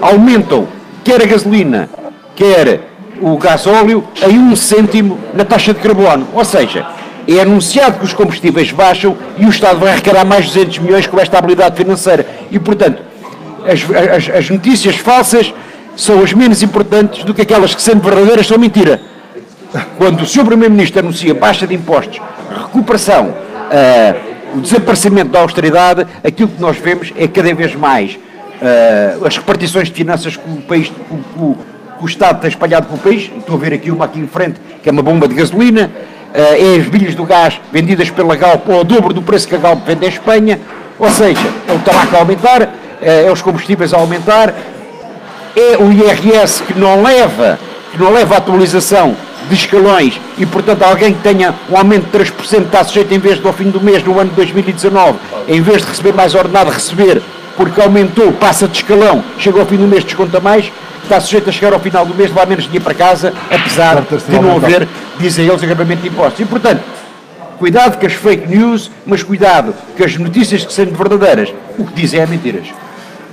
aumentam, quer a gasolina, quer o gasóleo, em 1 cêntimo na taxa de carbono. Ou seja, é anunciado que os combustíveis baixam e o Estado vai arrecadar mais 200 milhões com esta habilidade financeira. E, portanto, as notícias falsas são as menos importantes do que aquelas que, sendo verdadeiras, são mentira. Quando o Sr. Primeiro-Ministro anuncia baixa de impostos, recuperação, o desaparecimento da austeridade, aquilo que nós vemos é cada vez mais as repartições de finanças que o Estado tem espalhado pelo país. Estou a ver aqui uma aqui em frente, que é uma bomba de gasolina, é as bilhas do gás vendidas pela Galp ao dobro do preço que a Galp vende em Espanha, ou seja, é o tabaco a aumentar, é os combustíveis a aumentar, é o IRS que não leva a atualização de escalões e, portanto, alguém que tenha um aumento de 3% está sujeito, em vez de ao fim do mês, no ano de 2019, em vez de receber mais ordenado, receber, porque aumentou, passa de escalão, chega ao fim do mês, desconta mais, está sujeito a chegar ao final do mês, levar menos dinheiro para casa, apesar de não haver, dizem eles, agravamento de impostos. E, portanto, cuidado com as fake news, mas cuidado com as notícias que sendo verdadeiras. O que dizem é mentiras.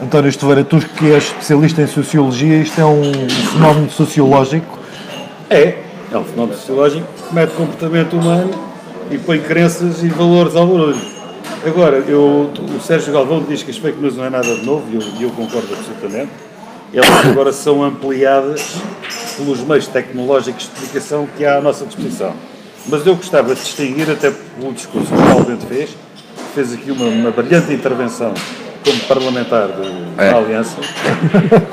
António Esteveira, tu que és especialista em sociologia, isto é um fenómeno sociológico? É um fenómeno sociológico que mete comportamento humano e põe crenças e valores ao barulho. Agora, o Sérgio Galvão diz que as fake news não é nada de novo, e eu concordo absolutamente. Elas agora são ampliadas pelos meios tecnológicos de comunicação que há à nossa disposição. Mas eu gostava de distinguir, até pelo discurso que o Paulo Bento fez aqui uma brilhante intervenção como parlamentar da Aliança.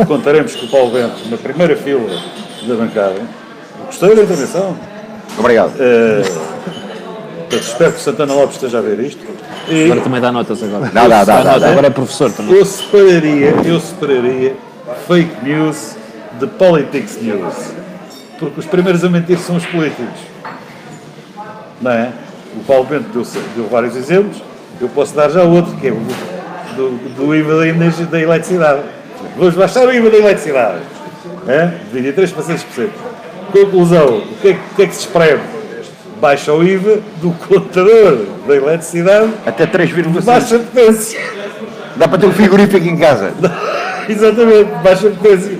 Contaremos com o Paulo Bento na primeira fila da bancada. Gostei da intervenção. Obrigado. Espero que Santana Lopes esteja a ver isto. Agora também dá notas agora. Dá. Agora é professor também. Eu separaria fake news de politics news. Porque os primeiros a mentir são os políticos. Não é? O Paulo Bento deu vários exemplos. Eu posso dar já outro, que é do IVA da eletricidade. Vamos baixar o IVA da eletricidade. De 23% para 6%. Conclusão, o que é que se espreme? Baixa o IVA do contador da eletricidade até 3,5%. Baixa a potência. Dá para ter um frigorífico em casa. Exatamente, baixa a potência.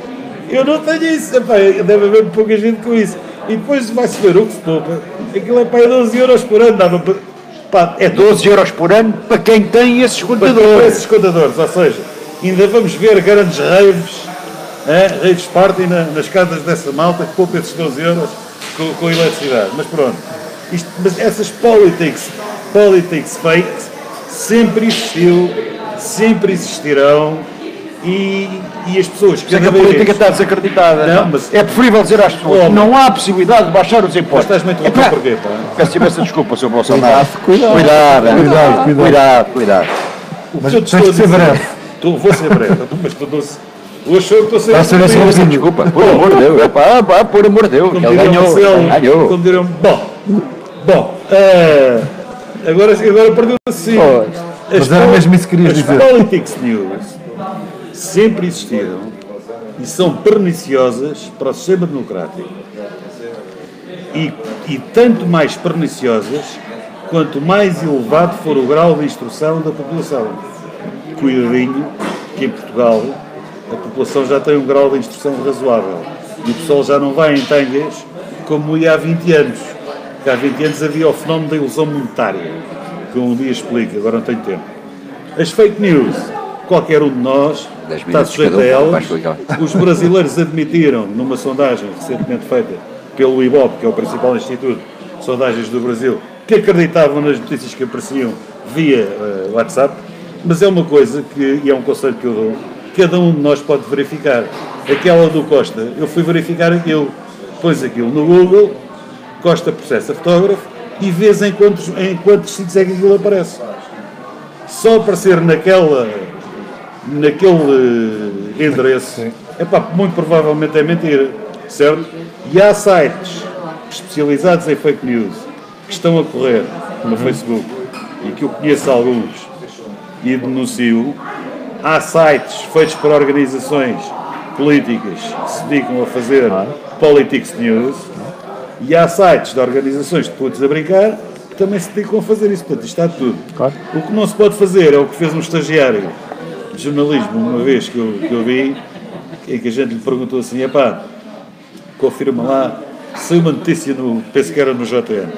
Eu não tenho isso. Epá, deve haver pouca gente com isso. E depois vai-se ver o que se poupa. Aquilo é para 12 euros por ano. Dava para, é 12 euros por ano para quem tem esses contadores. Ou seja, ainda vamos ver grandes raves. Raves party nas casas dessa malta que poupa esses 12 euros com eletricidade. Mas pronto, mas essas politics fakes sempre existiu, sempre existirão e as pessoas que a política está desacreditada. Não, mas é preferível dizer às pessoas que não há possibilidade de baixar os impostos. Mas estás-me a interromper porquê, pá? Peço imensa desculpa, Sr. Bolsonaro. Cuidado. Mas tens de ser breve. Vou ser breve, mas eu achou que estou a ser breve. Desculpa, por amor de Deus. Por amor de Deus. Ele ganhou. Como dirão, bom. Agora perdeu assim. Mas era mesmo isso que querias dizer. As politics news sempre existiram e são perniciosas para o sistema democrático. E tanto mais perniciosas quanto mais elevado for o grau de instrução da população. Cuidadinho, que em Portugal a população já tem um grau de instrução razoável. E o pessoal já não vai em tangas como ia há 20 anos. Porque há 20 anos havia o fenómeno da ilusão monetária, que eu um dia explico, agora não tenho tempo. As fake news, qualquer um de nós está sujeito a elas. Os brasileiros admitiram, numa sondagem recentemente feita pelo IBOP, que é o principal instituto de sondagens do Brasil, que acreditavam nas notícias que apareciam via WhatsApp, mas é uma coisa e é um conselho que eu dou, cada um de nós pode verificar. Aquela do Costa, eu fui verificar aquilo, pôs aquilo no Google, Costa processa fotógrafo e vês em quantos sítios é que aquilo aparece. Só aparecer naquele endereço, muito provavelmente é mentira, certo? E há sites especializados em fake news que estão a correr no Facebook e que eu conheço alguns e denuncio. Há sites feitos por organizações políticas que se dedicam a fazer politics news e há sites de organizações de putos a brincar que também se dedicam a fazer isso. Portanto, isto está tudo. Claro. O que não se pode fazer é o que fez um estagiário de jornalismo uma vez que eu vi, em que a gente lhe perguntou assim, confirma lá, saiu uma notícia, penso que era no JN,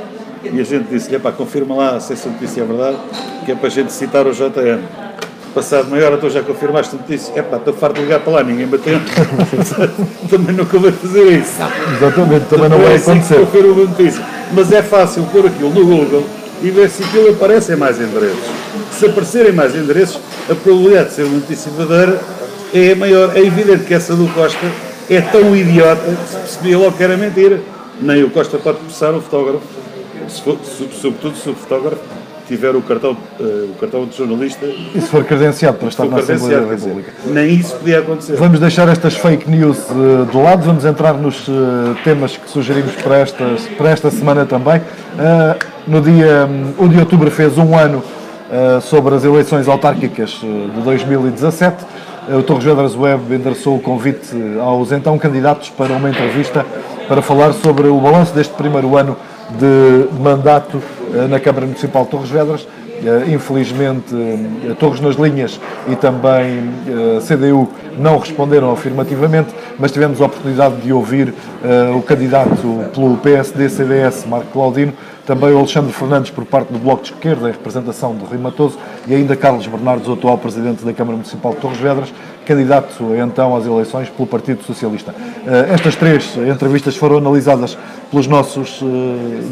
e a gente disse-lhe, confirma lá se essa notícia é verdade, que é para a gente citar o JN. Passado meia hora, tu já confirmaste a notícia, estou farto de ligar para lá, ninguém bateu. Também nunca vai fazer isso. Exatamente, também não vai acontecer. Confirma uma notícia. Mas é fácil pôr aquilo no Google e ver se aquilo aparece em mais endereços. Se aparecerem mais endereços, a probabilidade de ser uma notícia verdadeira é maior. É evidente que essa do Costa é tão idiota que se percebia logo que era mentira. Nem o Costa pode processar o fotógrafo, sobretudo se o fotógrafo tiver o cartão de jornalista. E se for credenciado para estar na Assembleia da República. Nem isso podia acontecer. Vamos deixar estas fake news de lado, vamos entrar nos temas que sugerimos para esta semana também. No dia 1 de outubro fez um ano sobre as eleições autárquicas de 2017. O Torres Vedras Web endereçou o convite aos então candidatos para uma entrevista para falar sobre o balanço deste primeiro ano de mandato na Câmara Municipal de Torres Vedras. Infelizmente, Torres nas Linhas e também CDU não responderam afirmativamente, mas tivemos a oportunidade de ouvir o candidato pelo PSD-CDS, Marco Claudino, também o Alexandre Fernandes por parte do Bloco de Esquerda, em representação de Rui Matoso, e ainda Carlos Bernardes, o atual Presidente da Câmara Municipal de Torres Vedras, candidato então às eleições pelo Partido Socialista. Estas três entrevistas foram analisadas pelos nossos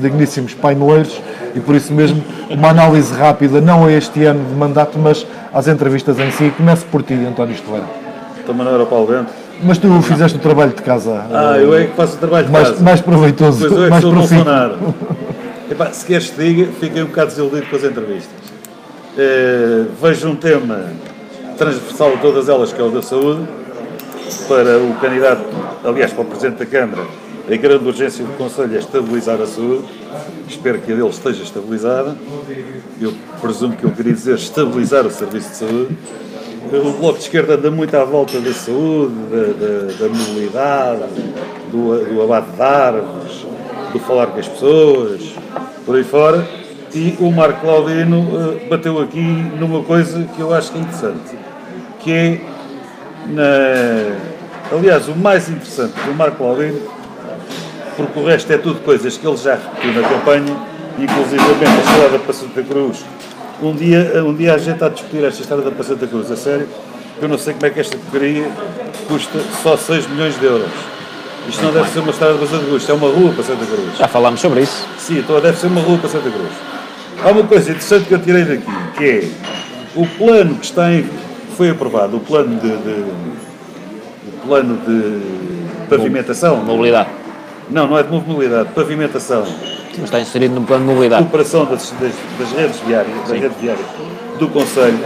digníssimos paineleiros e por isso mesmo uma análise rápida, não a este ano de mandato, mas às entrevistas em si. Começo por ti, António Estevera. Também não era o Paulo Bento. Mas tu fizeste o trabalho de casa. Eu é que faço o trabalho de casa. Mais proveitoso, pois eu é que mais sou profícuo. Bolsonaro. Se queres que diga, fiquei um bocado desiludido com as entrevistas. Vejo um tema transversal a todas elas, que é o da saúde, para o candidato, aliás, para o Presidente da Câmara. A grande urgência do Conselho é estabilizar a saúde. Espero que a dele esteja estabilizada. Eu presumo que eu queria dizer estabilizar o serviço de saúde. O Bloco de Esquerda anda muito à volta da saúde, da mobilidade, do abate de árvores, do falar com as pessoas, por aí fora. E o Marco Claudino bateu aqui numa coisa que eu acho que é interessante, que é, aliás, o mais interessante do Marco Claudino, porque o resto é tudo coisas que ele já repetiu na campanha, inclusive a estrada para Santa Cruz. Um dia a gente está a discutir esta estrada para Santa Cruz, a sério, eu não sei como é que esta porcaria custa só 6 milhões de euros. Isto não deve ser uma estrada para Santa Cruz, isto é uma rua para Santa Cruz. Já falámos sobre isso. Sim, então deve ser uma rua para Santa Cruz. Há uma coisa interessante que eu tirei daqui, que é o plano que foi aprovado, o plano de pavimentação. Mobilidade. Não é de mobilidade, pavimentação. Mas está inserido no plano de mobilidade. Recuperação das redes viárias, da rede viária do Conselho.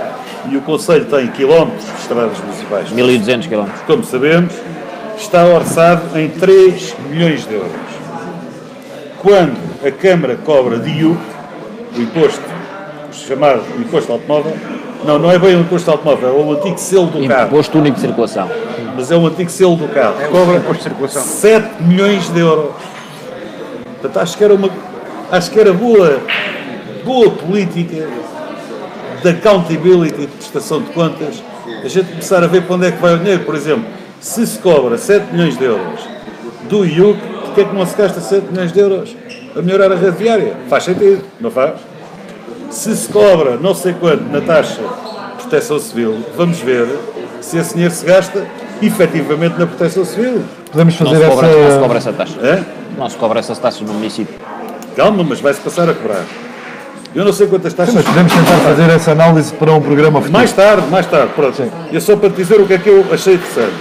E o Conselho tem quilómetros de estradas municipais. 1200 km. Como sabemos, está orçado em 3 milhões de euros. Quando a Câmara cobra de IUC, o imposto, o chamado imposto automóvel, não é bem o imposto automóvel, é o antigo selo do carro. Imposto único de circulação. Mas é o antigo selo do carro. Cobra imposto de circulação. 7 milhões de euros. Portanto, acho que era boa política de accountability, de prestação de contas, a gente começar a ver para onde é que vai o dinheiro. Por exemplo, se se cobra 7 milhões de euros do IUC, porquê é que não se gasta 7 milhões de euros a melhorar a rede viária? Faz sentido, não faz? Se se cobra não sei quanto na taxa de proteção civil, vamos ver se esse dinheiro se gasta efetivamente na proteção civil. Podemos fazer Não se cobra essa taxa. É? Não se cobra essas taxas no município. Calma, mas vai-se passar a cobrar. Eu não sei quantas taxas... Mas podemos tentar fazer essa análise para um programa futuro. Mais tarde, pronto. Sim. E é só para te dizer o que é que eu achei interessante.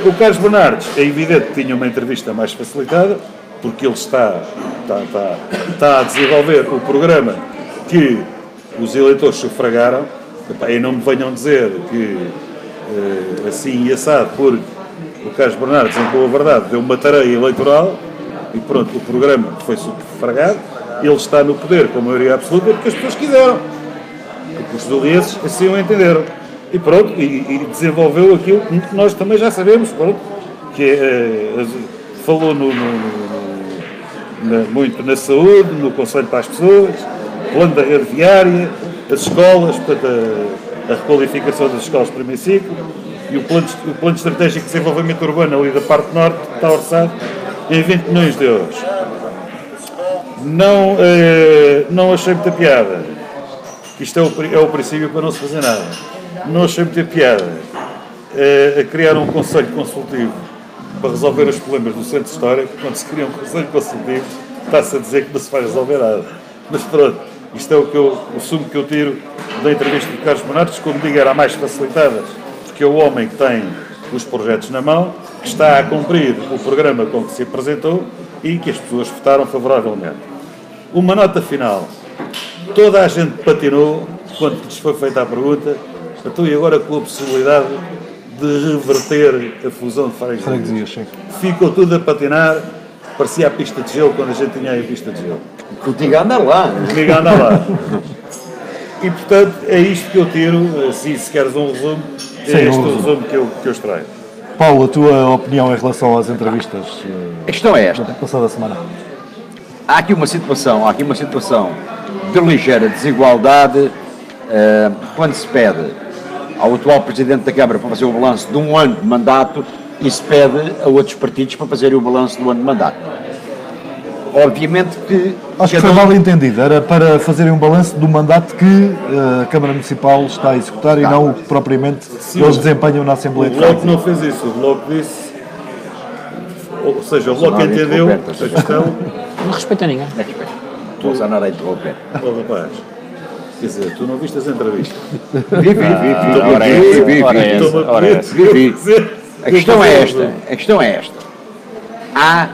O Carlos Bernardes, é evidente que tinha uma entrevista mais facilitada, porque ele está a desenvolver o programa que os eleitores sufragaram, E não me venham dizer que assim e assado, porque o Carlos Bernardes, em boa verdade, deu uma tarefa eleitoral e pronto, o programa foi sufragado, ele está no poder com a maioria absoluta porque as pessoas quiseram, porque os dolienses assim o entenderam. E pronto, e desenvolveu aquilo que nós também já sabemos, pronto, que falou muito na saúde, no Conselho para as Pessoas, plano da rede viária, as escolas, portanto, a requalificação das escolas de primeiro ciclo, e o plano estratégico de desenvolvimento urbano ali da parte norte está orçado em 20 milhões de euros. Não achei muita piada, que isto é o princípio para não se fazer nada. Não achei muita piada a criar um conselho consultivo para resolver os problemas do centro histórico. Quando se cria um conselho consultivo, está-se a dizer que não se vai resolver nada. Mas pronto, isto é o sumo que eu tiro da entrevista de Carlos Bernardes, como digo, era a mais facilitada, porque é o homem que tem os projetos na mão, que está a cumprir o programa com que se apresentou e que as pessoas votaram favoravelmente. Uma nota final. Toda a gente patinou quando lhes foi feita a pergunta, então e agora com a possibilidade de reverter a fusão de freguesias. Ficou tudo a patinar, parecia a pista de gelo quando a gente tinha aí a pista de gelo. Contigo anda lá. Comigo anda lá. E portanto é isto que eu tiro, assim, se queres um resumo, é este o resumo que eu extraio. Paulo, a tua opinião em relação às entrevistas? A questão é esta. Passada semana. Há aqui uma situação de ligeira desigualdade quando se pede ao atual Presidente da Câmara para fazer o balanço de um ano de mandato e se pede a outros partidos para fazerem o balanço do ano de mandato. Obviamente que... Acho que foi mal entendido. Era para fazerem um balanço do mandato que a Câmara Municipal está a executar e não o que propriamente eles desempenham na Assembleia de Freguesia. O Bloco não fez isso. O Bloco disse... Ou seja, o Bloco entendeu a questão... Não respeita ninguém. É respeito. Estou a usar nada a interromper. Rapaz, quer dizer, tu não viste as entrevistas? Vi. A questão é esta. Há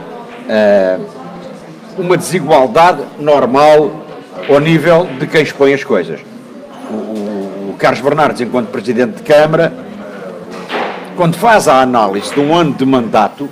uma desigualdade normal ao nível de quem expõe as coisas. O Carlos Bernardes, enquanto Presidente de Câmara, quando faz a análise de um ano de mandato,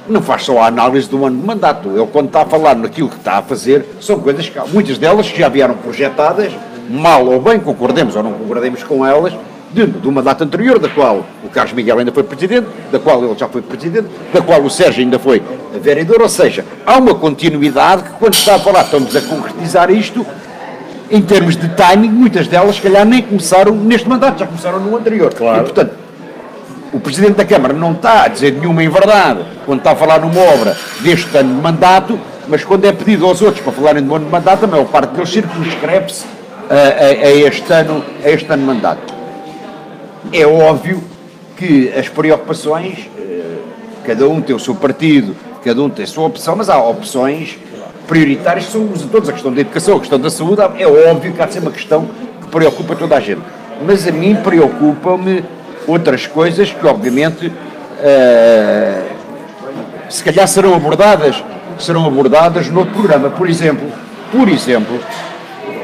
não faz só a análise de um ano de mandato. Ele, quando está a falar naquilo que está a fazer, são coisas que muitas delas que já vieram projetadas, mal ou bem, concordemos ou não concordemos com elas, do mandato anterior, da qual o Carlos Miguel ainda foi Presidente, da qual ele já foi Presidente, da qual o Sérgio ainda foi vereador, ou seja, há uma continuidade que, quando está a falar, estamos a concretizar isto, em termos de timing, muitas delas, se calhar, nem começaram neste mandato, já começaram no anterior. Claro. E, portanto, o Presidente da Câmara não está a dizer nenhuma inverdade quando está a falar numa obra deste ano de mandato, mas quando é pedido aos outros para falarem do ano de mandato, a maior parte deles circunscreve-se a este ano de mandato. É óbvio que as preocupações, cada um tem o seu partido, cada um tem a sua opção, mas há opções prioritárias que são de todos. A questão da educação, a questão da saúde, é óbvio que há de ser uma questão que preocupa toda a gente. Mas a mim preocupam-me outras coisas que, obviamente, se calhar serão abordadas noutro programa. Por exemplo,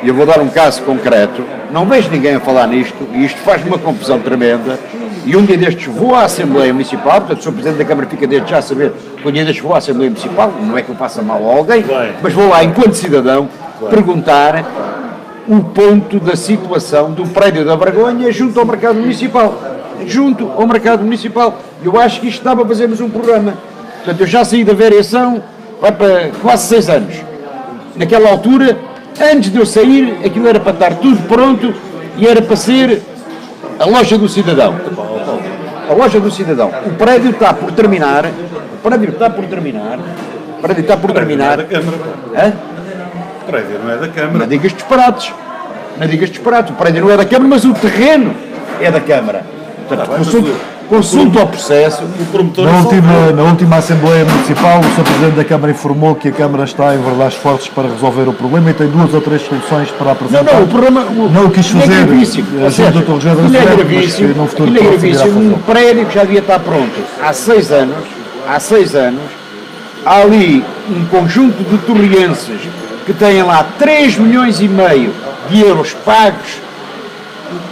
e eu vou dar um caso concreto, não vejo ninguém a falar nisto, e isto faz-me uma confusão tremenda, e um dia destes vou à Assembleia Municipal, portanto, o Sr. Presidente da Câmara fica desde já a saber que um dia destes vou à Assembleia Municipal, não é que eu faça mal a alguém, mas vou lá, enquanto cidadão, perguntar o ponto da situação do prédio da Vergonha junto ao Mercado Municipal. Eu acho que isto dá para fazermos um programa. Portanto, eu já saí da variação, vai para quase 6 anos. Naquela altura, antes de eu sair, aquilo era para estar tudo pronto e era para ser a loja do cidadão. A loja do cidadão. O prédio está por terminar. O prédio não é da Câmara. Hã? O prédio não é da Câmara. Não digas disparates. O prédio não é da Câmara, mas o terreno é da Câmara. Portanto, consulta ao processo. O promotor Na última Assembleia Municipal, o Sr. Presidente da Câmara informou que a Câmara está a enverdar esforços para resolver o problema e tem 2 ou 3 soluções para apresentar. Não, o problema não o quis fazer. É gravíssimo. É gravíssimo. Um prédio que já devia estar pronto há 6 anos. Há ali um conjunto de torrienses que têm lá 3,5 milhões de euros pagos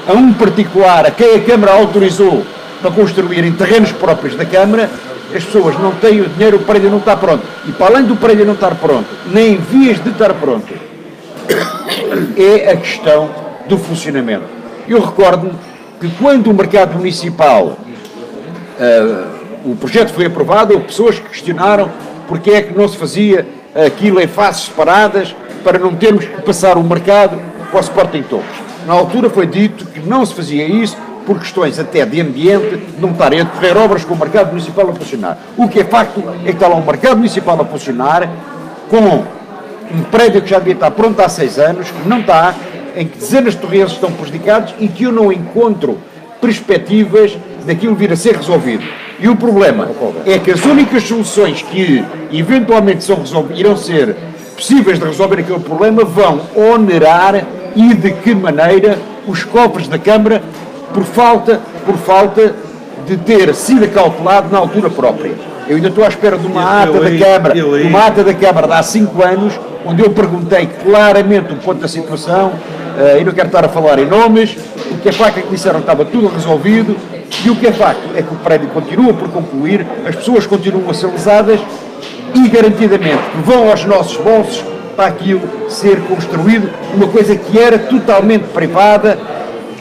a um particular a quem a Câmara autorizou para construir em terrenos próprios da Câmara, as pessoas não têm o dinheiro, o prédio não está pronto. E para além do prédio não estar pronto, nem em vias de estar pronto, é a questão do funcionamento. Eu recordo-me que quando o mercado municipal, o projeto foi aprovado, houve pessoas que questionaram porque é que não se fazia aquilo em fases separadas para não termos que passar o mercado para o Sporting Torres. Na altura foi dito que não se fazia isso por questões até de ambiente, não estarem a decorrer obras com o mercado municipal a funcionar. O que é facto é que está lá um mercado municipal a funcionar com um prédio que já devia estar pronto há 6 anos, que não está, em que dezenas de torrenses estão prejudicados e que eu não encontro perspectivas daquilo vir a ser resolvido. E o problema é que as únicas soluções que eventualmente irão ser possíveis de resolver aquele problema vão onerar e de que maneira os cofres da Câmara por falta de ter sido acautelado na altura própria. Eu ainda estou à espera de uma ata da Câmara de há 5 anos, onde eu perguntei claramente o ponto da situação, e não quero estar a falar em nomes, o que é facto é que disseram que estava tudo resolvido, e o que é facto é que o prédio continua por concluir, as pessoas continuam a ser lesadas, e garantidamente que vão aos nossos bolsos para aquilo ser construído, uma coisa que era totalmente privada,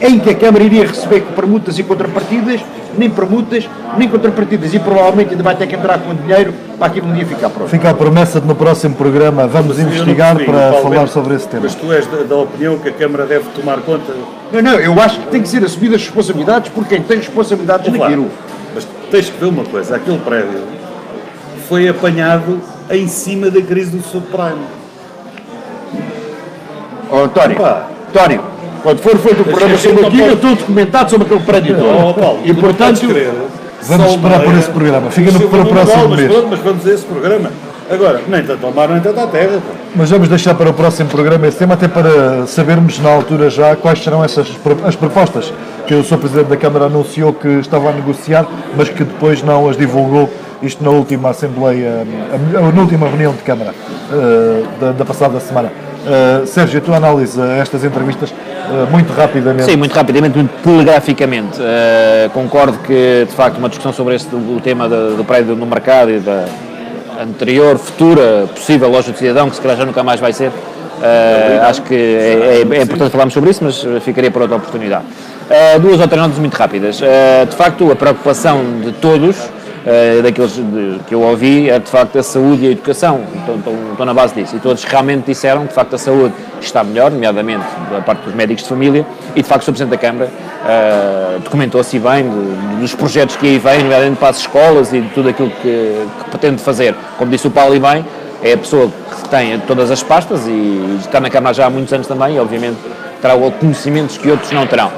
em que a Câmara iria receber permutas e contrapartidas, nem permutas, nem contrapartidas, e provavelmente ainda vai ter que entrar com dinheiro para aquilo um dia ficar pronto. Fica a promessa de no próximo programa vamos investigar para falar sobre esse tema. Mas tu és da opinião que a Câmara deve tomar conta? Não, eu acho que tem que ser assumidas as responsabilidades por quem tem responsabilidades naquilo. Mas tens que ver uma coisa, aquele prédio foi apanhado em cima da crise do subprime. António, quando for feito o programa sobre aquilo, eu estou documentado sobre aquele prédio todo. E portanto, vamos esperar por esse programa. Fica para o próximo mês. Mas vamos a esse programa. Agora, nem tanto ao mar, nem tanto à terra. Mas vamos deixar para o próximo programa esse tema, até para sabermos na altura já quais serão as propostas que o Sr. Presidente da Câmara anunciou que estava a negociar, mas que depois não as divulgou, isto na última Assembleia, na última reunião de Câmara da passada semana. Sérgio, a tua análise a estas entrevistas, muito rapidamente. Sim, muito rapidamente, muito telegraficamente. Concordo que, de facto, uma discussão sobre o tema do prédio no mercado e da anterior, futura, possível loja do cidadão, que se calhar já nunca mais vai ser, acho que é importante falarmos sobre isso, mas ficaria para outra oportunidade. 2 ou 3 notas muito rápidas. De facto, a preocupação de todos, daqueles que eu ouvi, é de facto a saúde e a educação, estou na base disso, e todos realmente disseram que de facto a saúde está melhor, nomeadamente da parte dos médicos de família, e de facto o Sr. Presidente da Câmara documentou-se bem dos projetos que aí vêm, nomeadamente para as escolas e de tudo aquilo que pretende fazer. Como disse o Paulo e bem, é a pessoa que tem todas as pastas e está na Câmara já há muitos anos também, e obviamente terá conhecimentos que outros não terão.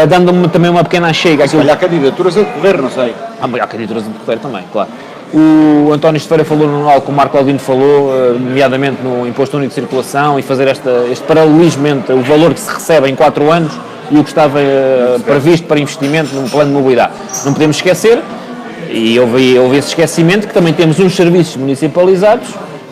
Dando-me também uma pequena chega. Olha, há candidaturas a decorrer, não sei. Há candidaturas a decorrer também, claro. O António Esteveira falou no algo que o Marco Aldino falou, nomeadamente no Imposto Único de Circulação, e fazer este paralelismo entre o valor que se recebe em 4 anos e o que estava previsto para investimento num plano de mobilidade. Não podemos esquecer, e houve esse esquecimento, que também temos uns serviços municipalizados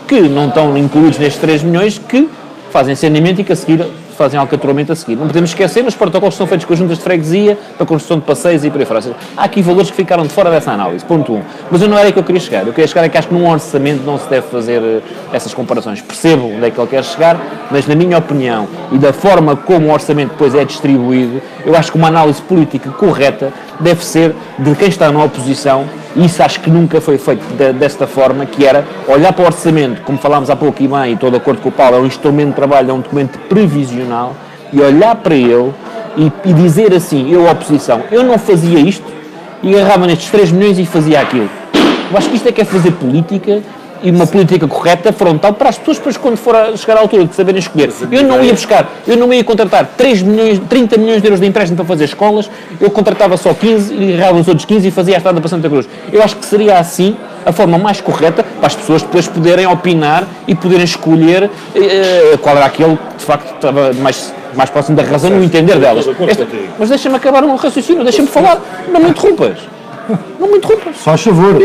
que não estão incluídos nestes 3 milhões, que fazem saneamento e que a seguir fazem alcatrouamento a seguir. Não podemos esquecer nos protocolos que são feitos com as juntas de freguesia para a construção de passeios e por aí fora. Há aqui valores que ficaram de fora dessa análise, ponto 1. Mas eu não era aí que eu queria chegar. Eu queria chegar é que acho que num orçamento não se deve fazer essas comparações. Percebo onde é que ele quer chegar, mas na minha opinião e da forma como o orçamento depois é distribuído, eu acho que uma análise política correta deve ser de quem está na oposição, e isso acho que nunca foi feito desta forma, que era olhar para o orçamento, como falámos há pouco e bem, e estou de acordo com o Paulo, é um instrumento de trabalho, é um documento previsional, e olhar para ele e dizer assim, eu oposição, eu não fazia isto, e agarrava nestes 3 milhões e fazia aquilo. Eu acho que isto é que é fazer política, e uma política correta, frontal, para as pessoas depois, quando for a chegar à altura de saberem escolher. Eu não ia contratar 30 milhões de euros de empréstimo para fazer escolas, eu contratava só 15 e agarrava os outros 15 e fazia a estrada para Santa Cruz. Eu acho que seria assim a forma mais correta para as pessoas depois poderem opinar e poderem escolher qual era aquele que de facto estava mais próximo da razão no entender delas. Mas deixa-me acabar um raciocínio, deixa-me falar, não me interrompas. Não me interrompas. Faz favor.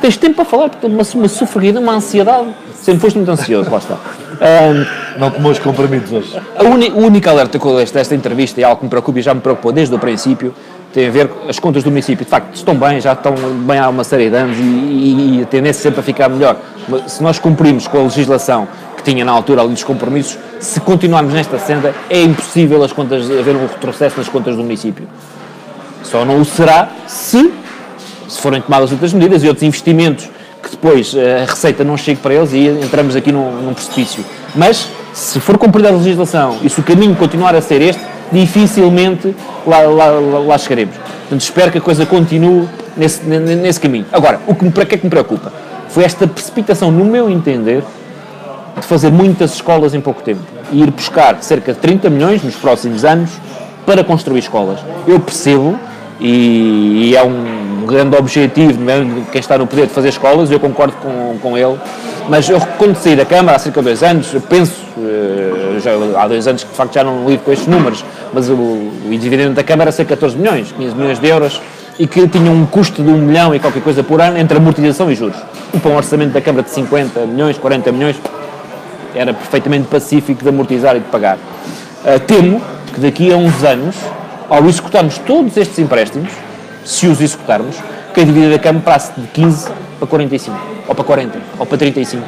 Tens tempo para falar, porque uma sofrida, uma ansiedade. Sempre foste muito ansioso, lá está. Não tomou os comprimidos hoje. O único alerta com esta entrevista, e algo que me preocupa e já me preocupou desde o princípio, tem a ver com as contas do município. De facto, estão bem, já estão bem há uma série de anos e a tendência sempre a ficar melhor. Mas se nós cumprimos com a legislação que tinha na altura ali dos compromissos, se continuarmos nesta senda, é impossível haver um retrocesso nas contas do município. Só não o será se forem tomadas outras medidas e outros investimentos que depois a receita não chegue para eles e entramos aqui num precipício. Mas, se for cumprida a legislação e se o caminho continuar a ser este, dificilmente lá chegaremos. Portanto, espero que a coisa continue nesse caminho. Agora, para que é que me preocupa? Foi esta precipitação, no meu entender, de fazer muitas escolas em pouco tempo e ir buscar cerca de 30 milhões nos próximos anos para construir escolas. Eu percebo, e é um grande objetivo de quem está no poder de fazer escolas, eu concordo com ele, mas eu, quando saí da Câmara há cerca de 2 anos, eu penso, há 2 anos que de facto já não lido com estes números, mas o dividendo da Câmara era cerca de 14 milhões, 15 milhões de euros, e que tinha um custo de 1 milhão e qualquer coisa por ano entre amortização e juros. Para um orçamento da Câmara de 50 milhões, 40 milhões, era perfeitamente pacífico de amortizar e de pagar. Temo que daqui a uns anos, ao executarmos todos estes empréstimos, se os executarmos, que a dívida da Câmara passe de 15 para 45, ou para 40, ou para 35.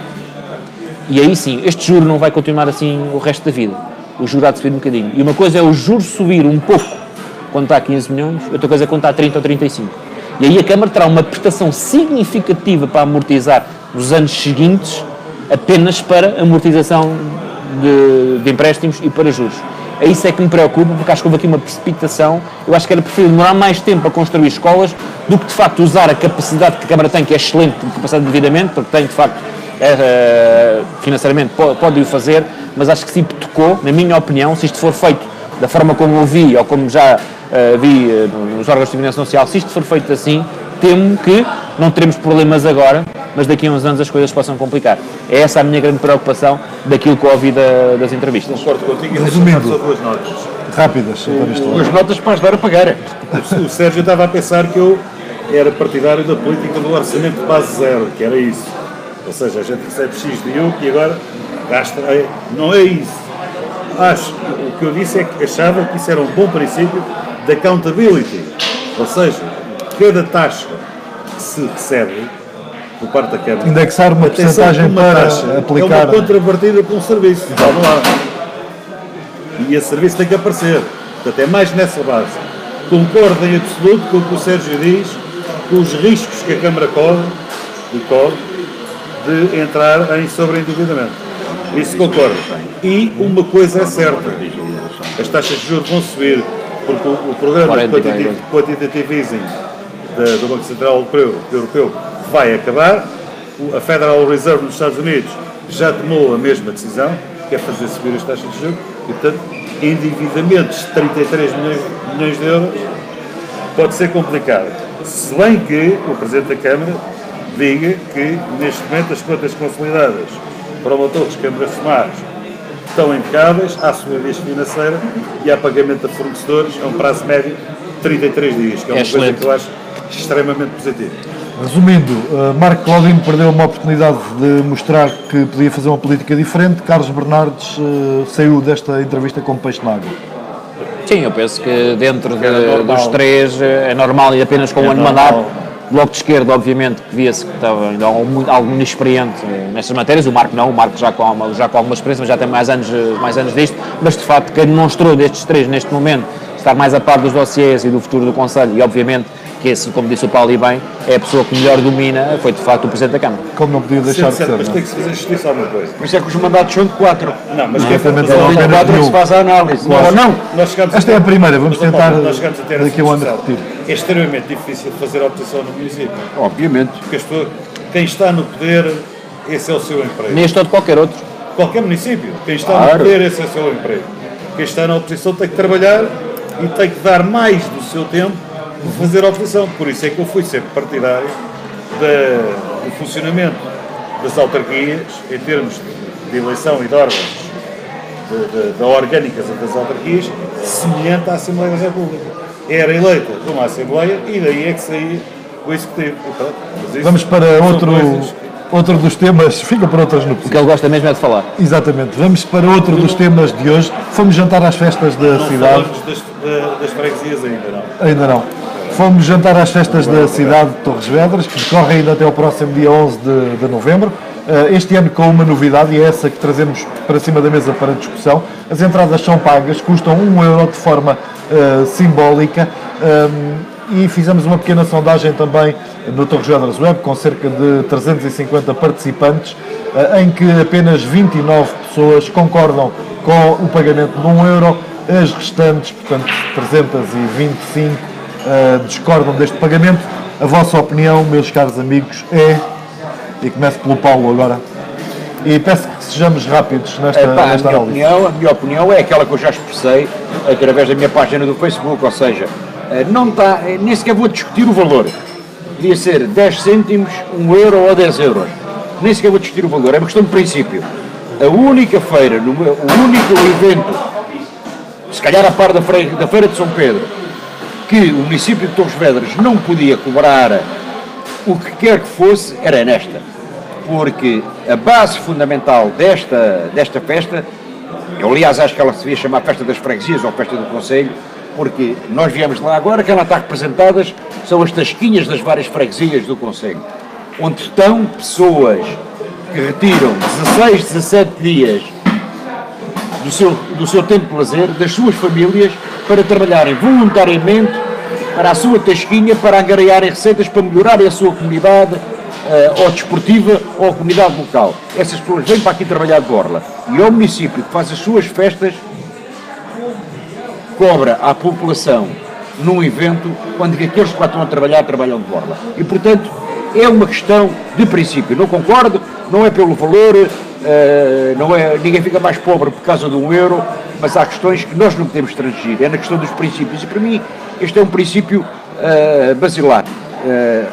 E aí sim, este juro não vai continuar assim o resto da vida. O juro há de subir um bocadinho. E uma coisa é o juro subir um pouco quando está a 15 milhões, outra coisa é quando está a 30 ou 35. E aí a Câmara terá uma prestação significativa para amortizar nos anos seguintes, apenas para amortização de empréstimos e para juros. É isso é que me preocupa, porque acho que houve aqui uma precipitação. Eu acho que era preferível demorar mais tempo a construir escolas do que, de facto, usar a capacidade que a Câmara tem, que é excelente, de capacidade de endividamento, porque tem, de facto, financeiramente pode o fazer, mas acho que se tocou, na minha opinião, se isto for feito da forma como eu vi, ou como já vi nos órgãos de dimensão social, se isto for feito assim, temo que não teremos problemas agora, mas daqui a uns anos as coisas possam complicar. É essa a minha grande preocupação daquilo que eu ouvi das entrevistas. Concordo contigo. Resumindo, só 2 notas. Rápidas. 2 notas para ajudar a pagar. O Sérgio estava a pensar que eu era partidário da política do orçamento de base zero, que era isso. Ou seja, a gente recebe X de IUC e agora gasta. Não é isso. O que eu disse é que achava que isso era um bom princípio de accountability. Ou seja, cada taxa que se recebe por parte da Câmara, indexar uma porcentagem para taxa, aplicar. É uma contrapartida com um serviço. Vamos lá. E esse serviço tem que aparecer. Portanto, é mais nessa base. Concordo em absoluto com o que o Sérgio diz, com os riscos que a Câmara corre de entrar em sobreendividamento. Isso concordo. E uma coisa é certa: as taxas de juros vão subir, porque o programa de quantitative easing do Banco Central Europeu vai acabar. A Federal Reserve nos Estados Unidos já tomou a mesma decisão, que é fazer subir as taxas de juros, e, portanto, endividamentos de 33 milhões de euros pode ser complicado. Se bem que o Presidente da Câmara diga que, neste momento, as contas consolidadas para promotores, câmaras somares, estão impecáveis, há solidez financeira e há pagamento a fornecedores a um prazo médio de 33 dias, que é uma coisa que eu acho extremamente positiva. Resumindo, Marco Claudino perdeu uma oportunidade de mostrar que podia fazer uma política diferente. Carlos Bernardes saiu desta entrevista com peixe na água. Sim, eu penso que dentro dos 3 é normal e apenas com um ano de mandato. O Bloco de Esquerda, obviamente, que via-se que estava ainda algo inexperiente nestas matérias. O Marco não, o Marco já com alguma experiência, mas já tem mais anos disto. Mas, de facto, quem demonstrou destes 3 neste momento estar mais a par dos dossiês e do futuro do Conselho, e obviamente que esse, como disse o Paulo e bem, é a pessoa que melhor domina, foi de facto o Presidente da Câmara. Como não podia deixar de ser. Mas tem que se fazer justiça a uma coisa. Por isso é que os mandatos são de 4. Não, mas Não, quem não, De 4 é que se faz a análise. Não. Esta é a primeira, vamos tentar nós chegamos a ter daqui a um ano discussão. repetir. É extremamente difícil fazer a oposição no município. Obviamente. Porque quem está no poder, esse é o seu emprego. Neste ou de qualquer outro. Qualquer município, quem está no poder, esse é o seu emprego. Quem está na oposição tem que trabalhar e tem que dar mais do seu tempo para fazer a oposição. Por isso é que eu fui sempre partidário do funcionamento das autarquias, em termos de eleição e de órgãos da orgânica das autarquias, semelhante à Assembleia da República. Era eleita uma Assembleia e daí é que saía o Executivo. Vamos para outro dos temas, fica para outras O que núpcias. ele gosta mesmo é de falar. Exatamente, vamos para outro dos temas de hoje. Fomos jantar às festas da Não cidade. falamos das freguesias ainda, não? Ainda não. Fomos jantar às festas da cidade de Torres Vedras, que decorrem ainda até ao próximo dia 11 de novembro. Este ano com uma novidade, e é essa que trazemos para cima da mesa para discussão. As entradas são pagas, custam €1 de forma simbólica, e fizemos uma pequena sondagem também no Torres Vedras Web, com cerca de 350 participantes, em que apenas 29 pessoas concordam com o pagamento de €1. As restantes, portanto 325, discordam deste pagamento. A vossa opinião, meus caros amigos, é... E começo pelo Paulo agora. E peço que sejamos rápidos nesta análise. A minha opinião é aquela que eu já expressei através da minha página do Facebook, ou seja, não está, nem sequer vou discutir o valor. Podia ser 10 cêntimos, €1 ou 10 euros. Nem sequer vou discutir o valor, é uma questão de princípio. A única feira, o único evento, se calhar a par da Feira de São Pedro, que o município de Torres Vedras não podia cobrar o que quer que fosse, era nesta. Porque a base fundamental desta festa, eu aliás acho que ela se devia chamar Festa das Freguesias ou Festa do Conselho, porque nós viemos lá agora, que ela está representadas, são as tasquinhas das várias freguesias do Conselho, onde estão pessoas que retiram 16, 17 dias do seu tempo de lazer, das suas famílias, para trabalharem voluntariamente para a sua tasquinha, para angariarem receitas, para melhorarem a sua comunidade, ou desportiva, ou a comunidade local. Essas pessoas vêm para aqui trabalhar de borla. E é o município que faz as suas festas, cobra à população num evento, quando aqueles que lá estão a trabalhar, trabalham de borla. E, portanto, é uma questão de princípio. Não concordo, não é pelo valor, ninguém fica mais pobre por causa de €1, mas há questões que nós não podemos transigir. É na questão dos princípios. E, para mim, este é um princípio basilar.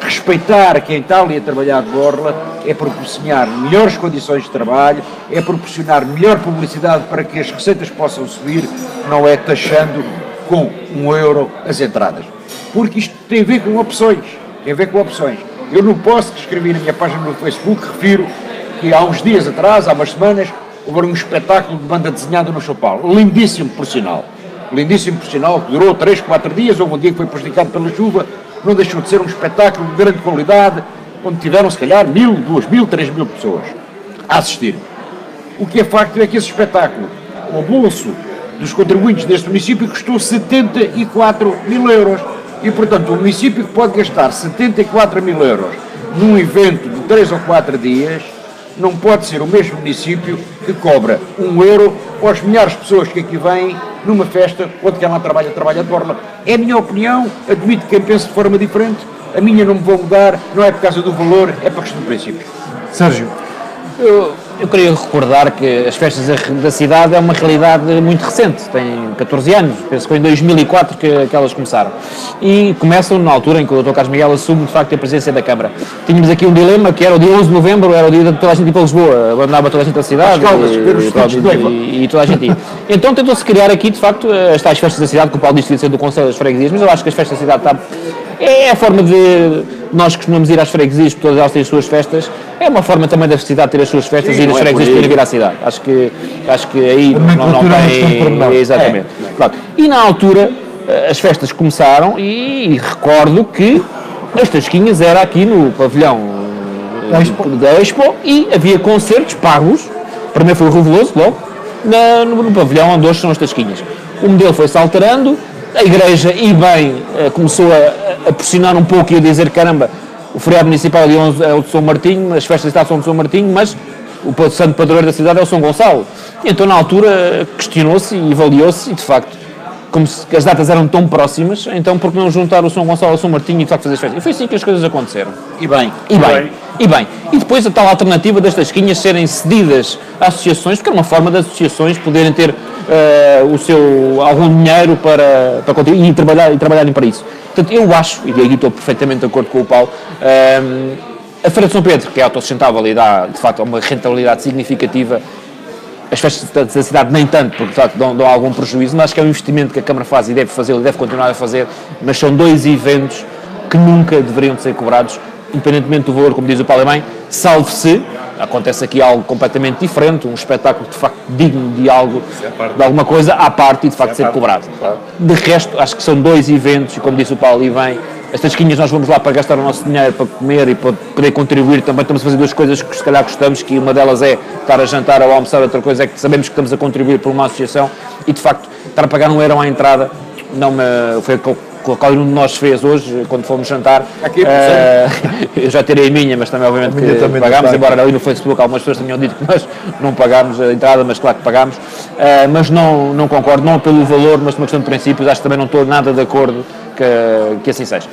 Respeitar quem está ali a trabalhar de borla é proporcionar melhores condições de trabalho, é proporcionar melhor publicidade para que as receitas possam subir, não é taxando com €1 as entradas. Porque isto tem a ver com opções. Tem a ver com opções. Eu não posso escrever na minha página no Facebook, refiro que há uns dias atrás, há umas semanas, houve um espetáculo de banda desenhada no São Paulo. Lindíssimo, por sinal. Lindíssimo, por sinal, que durou 3, 4 dias, houve um dia que foi prejudicado pela chuva, não deixou de ser um espetáculo de grande qualidade, onde tiveram, se calhar, 1.000, 2.000, 3.000 pessoas a assistir. O que é facto é que esse espetáculo, ao bolso dos contribuintes deste município, custou €74.000. E, portanto, o município que pode gastar €74.000 num evento de 3 ou 4 dias, não pode ser o mesmo município que cobra €1 aos milhares de pessoas que aqui vêm numa festa onde quem lá trabalha de borla. É a minha opinião, admito que quem pensa de forma diferente, a minha não me vou mudar, não é por causa do valor, é por questão de princípios. Sérgio. Eu queria recordar que as festas da cidade é uma realidade muito recente, tem 14 anos, penso que foi em 2004 que elas começaram. E começam na altura em que o Dr. Carlos Miguel assume de facto a presidência da Câmara. Tínhamos aqui um dilema que era o dia 11 de novembro, era o dia de toda a gente ir para Lisboa, abandonava toda a gente da cidade e toda a gente ia. Então tentou-se criar aqui de facto as tais festas da cidade, que o Paulo disse que devia ser do Conselho das Freguesias, mas eu acho que as festas da cidade é a forma de nós costumamos ir às freguesias, porque todas elas têm as suas festas, é uma forma também da cidade ter as suas festas. Sim, e das freguesias poderem vir à cidade. Acho que aí não tem... Exatamente. Claro. E na altura as festas começaram e recordo que as tasquinhas era aqui no pavilhão da Expo e havia concertos pagos, primeiro foi o Reveloso logo, no pavilhão onde hoje são as tasquinhas. O modelo foi-se alterando, a Igreja, e bem, começou a pressionar um pouco e a dizer, caramba, o feriado municipal é o de São Martinho, as festas da cidade são de São Martinho, mas o santo padroeiro da cidade é o São Gonçalo. E então, na altura, questionou-se e avaliou-se, e de facto, como as datas eram tão próximas, então por que não juntar o São Gonçalo ao São Martinho e de facto fazer as festas? E foi assim que as coisas aconteceram. E bem. E depois a tal alternativa das tasquinhas serem cedidas a associações, porque era uma forma das associações poderem ter algum dinheiro para continuar e trabalharem para isso. Portanto, eu acho, e aí estou perfeitamente de acordo com o Paulo, a Feira de São Pedro, que é autossustentável e dá, de facto, uma rentabilidade significativa. As festas da cidade nem tanto, porque de facto dão algum prejuízo, mas acho que é um investimento que a Câmara faz e deve fazer, e deve continuar a fazer, mas são dois eventos que nunca deveriam de ser cobrados independentemente do valor, como diz o Paulo bem, salve-se, acontece aqui algo completamente diferente, um espetáculo de facto digno de algo, de alguma coisa à parte e de facto ser cobrado. De resto, acho que são 2 eventos e como disse o Paulo e bem, as tasquinhas nós vamos lá para gastar o nosso dinheiro, para comer e para poder contribuir, também estamos a fazer 2 coisas que se calhar gostamos, que uma delas é estar a jantar ou a almoçar, outra coisa é que sabemos que estamos a contribuir por uma associação e de facto estar a pagar €1 à entrada, não me, foi com a qual um de nós fez hoje, quando fomos jantar. Eu já terei a minha, mas também obviamente que pagámos, embora ali no Facebook algumas pessoas tenham dito que nós não pagámos a entrada, mas claro que pagámos. Mas não concordo, não pelo valor, mas por uma questão de princípios, acho que também não estou nada de acordo que assim seja.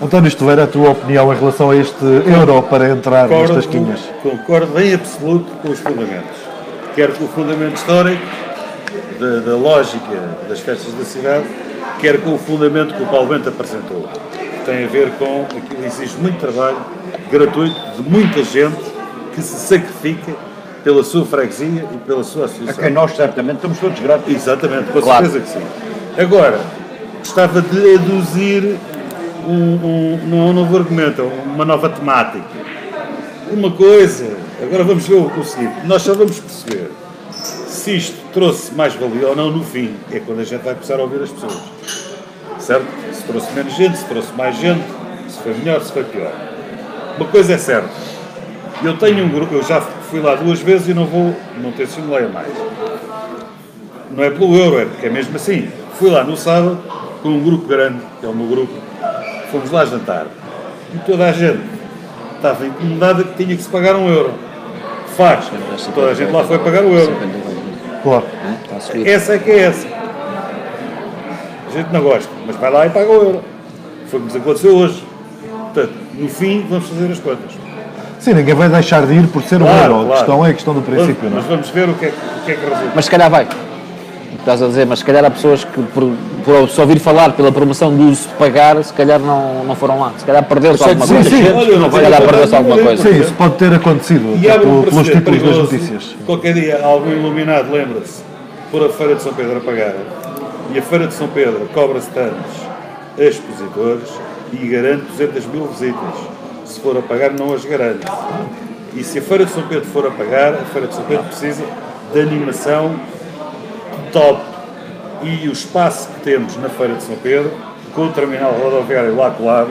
António Esteveira, a tua opinião em relação a este euro para entrar nas tasquinhas? Concordo em absoluto com os fundamentos. Quer com o fundamento histórico, da lógica das festas da cidade, quer com o fundamento que o Paulo Bento apresentou. Tem a ver com aquilo que exige muito trabalho gratuito de muita gente que se sacrifica pela sua freguesia e pela sua associação. A quem nós certamente estamos todos gratos. Exatamente, com certeza que sim. Agora, gostava de aduzir um novo argumento, uma nova temática. Uma coisa, agora vamos ver o seguinte, nós só vamos perceber se isto trouxe mais valia ou não no fim, é quando a gente vai começar a ouvir as pessoas, certo? Se trouxe menos gente, se trouxe mais gente, se foi melhor, se foi pior. Uma coisa é certa, eu tenho um grupo, eu já fui lá 2 vezes e não tenciono lá mais. Não é pelo euro, é porque é mesmo assim. Fui lá no sábado com um grupo grande, que é o meu grupo, fomos lá jantar e toda a gente estava incomodada que tinha que se pagar €1. Faz, toda a gente lá foi pagar o euro. Claro. Essa é que é essa. A gente não gosta, mas vai lá e paga o euro. Foi o que nos aconteceu hoje. Portanto, no fim, vamos fazer as contas. Sim, ninguém vai deixar de ir por ser Claro, €1. claro. A questão é a questão do princípio, não é? Mas vamos ver o que é que resulta. Mas se calhar vai. Estás a dizer, mas se calhar há pessoas que por só ouvir falar pela promoção do se pagar, se calhar não foram lá. Se calhar perdeu-se alguma coisa. sim. Se calhar perdeu-se alguma coisa. Sim, isso pode ter acontecido, E abre um pelos precedente títulos das perigoso. notícias. Qualquer dia algum iluminado lembra-se por a Feira de São Pedro a pagar, e a Feira de São Pedro cobra stands a expositores e garante 200.000 visitas. Se for a pagar, não as garante. E se a Feira de São Pedro for a pagar, a Feira de São Pedro precisa de animação top. E o espaço que temos na Feira de São Pedro, com o terminal rodoviário lá colado,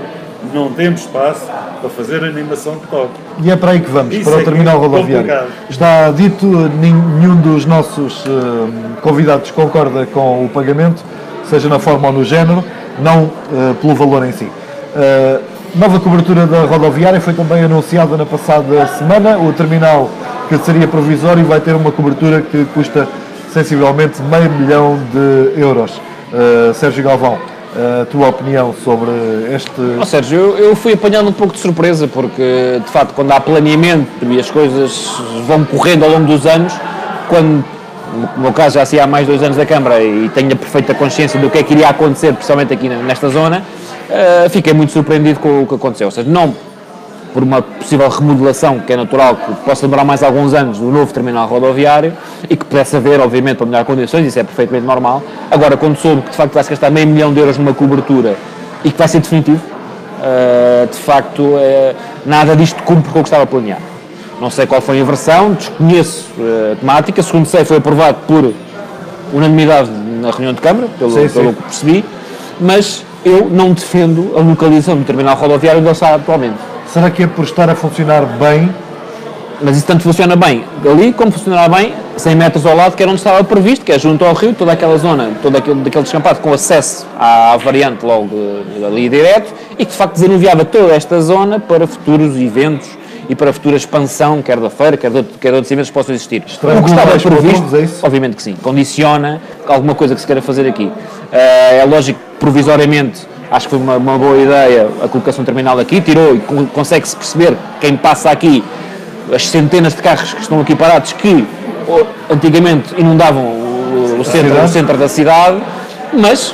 não temos espaço para fazer animação de top. E é para aí que vamos, Isso para o é terminal rodoviário. complicado. Está dito, nenhum dos nossos convidados concorda com o pagamento, seja na forma ou no género, não pelo valor em si. Nova cobertura da rodoviária foi também anunciada na passada semana. O terminal, que seria provisório, vai ter uma cobertura que custa sensivelmente €500 mil. Sérgio Galvão, a tua opinião sobre este... Sérgio, eu fui apanhado um pouco de surpresa, porque de facto quando há planeamento e as coisas vão correndo ao longo dos anos, quando, no meu caso já assim há mais de 2 anos da Câmara e tenho a perfeita consciência do que é que iria acontecer, principalmente aqui nesta zona, fiquei muito surpreendido com o que aconteceu. Ou seja, não por uma possível remodelação, que é natural que possa demorar mais alguns anos, do novo terminal rodoviário e que pudesse haver, obviamente, para melhorar condições, isso é perfeitamente normal. Agora, quando soube que de facto vai-se gastar €500 mil numa cobertura e que vai ser definitivo, de facto, nada disto cumpre com o que estava planeado. Não sei qual foi a versão, desconheço a temática, segundo sei foi aprovado por unanimidade na reunião de Câmara, pelo que percebi, mas eu não defendo a localização do terminal rodoviário onde ele está atualmente. Será que é por estar a funcionar bem? Mas isso tanto funciona bem ali como funcionará bem 100 metros ao lado, que era onde estava previsto, que é junto ao rio, toda aquela zona, todo aquele descampado com acesso à variante logo ali direto, e que de facto desanuviava toda esta zona para futuros eventos e para futura expansão, quer da feira, quer de outros eventos que possam existir. O que estava previsto, é isso? obviamente que sim, condiciona alguma coisa que se queira fazer aqui. É lógico que provisoriamente acho que foi uma boa ideia a colocação terminal aqui, tirou e consegue-se perceber quem passa aqui, as centenas de carros que estão aqui parados, que antigamente inundavam o centro da cidade, mas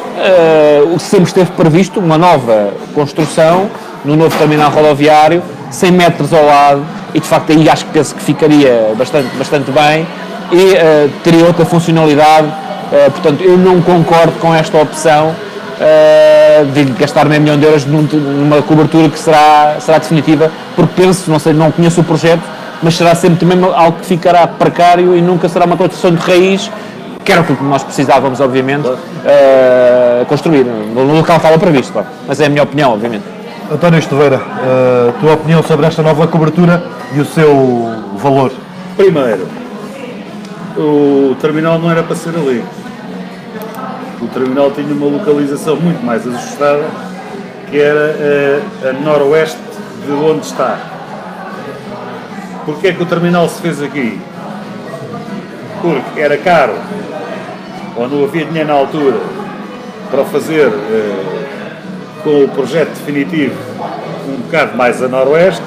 sempre esteve previsto uma nova construção no novo terminal rodoviário, 100 metros ao lado, e de facto aí penso que ficaria bastante bem e teria outra funcionalidade, portanto eu não concordo com esta opção. de gastar meio milhão de euros numa cobertura que será definitiva, porque penso, não sei, não conheço o projeto, mas será sempre também algo que ficará precário e nunca será uma construção de raiz, que era o que nós precisávamos, obviamente, construir. No local estava previsto, claro. Mas é a minha opinião, obviamente. António Estoveira, a tua opinião sobre esta nova cobertura e o seu valor? Primeiro, o terminal não era para ser ali. O terminal tinha uma localização muito mais ajustada, que era a noroeste de onde está. Porquê é que o terminal se fez aqui? Porque era caro, ou não havia dinheiro na altura, para fazer com o projeto definitivo um bocado mais a noroeste,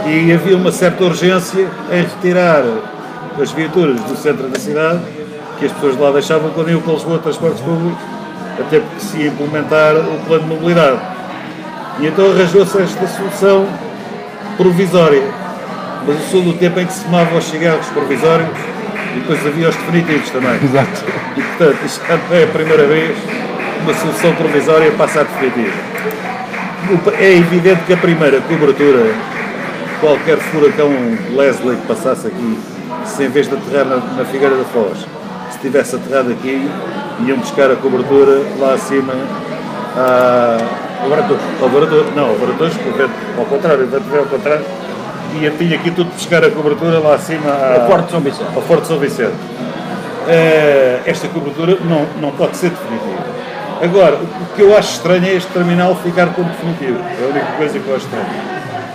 e havia uma certa urgência em retirar as viaturas do centro da cidade, que as pessoas de lá deixavam quando iam para Lisboa transportes públicos, até porque se ia implementar o plano de mobilidade. E então arranjou-se esta solução provisória. Mas eu sou do tempo em que se fumavam os cigarros provisórios e depois havia os definitivos também. Exato. E portanto, isto já não é a primeira vez que uma solução provisória passa a definitiva. É evidente que a primeira cobertura, qualquer furacão Leslie que passasse aqui, se em vez de aterrar na Figueira da Foz, se tivesse aterrado aqui, iam buscar a cobertura lá acima ao Varatões, ao contrário, ao contrário, e tinha aqui tudo buscar a cobertura lá acima ao Forte São Vicente. Ao Forte São Vicente. Esta cobertura não pode ser definitiva. Agora, o que eu acho estranho é este terminal ficar como definitivo. É a única coisa que eu acho estranho.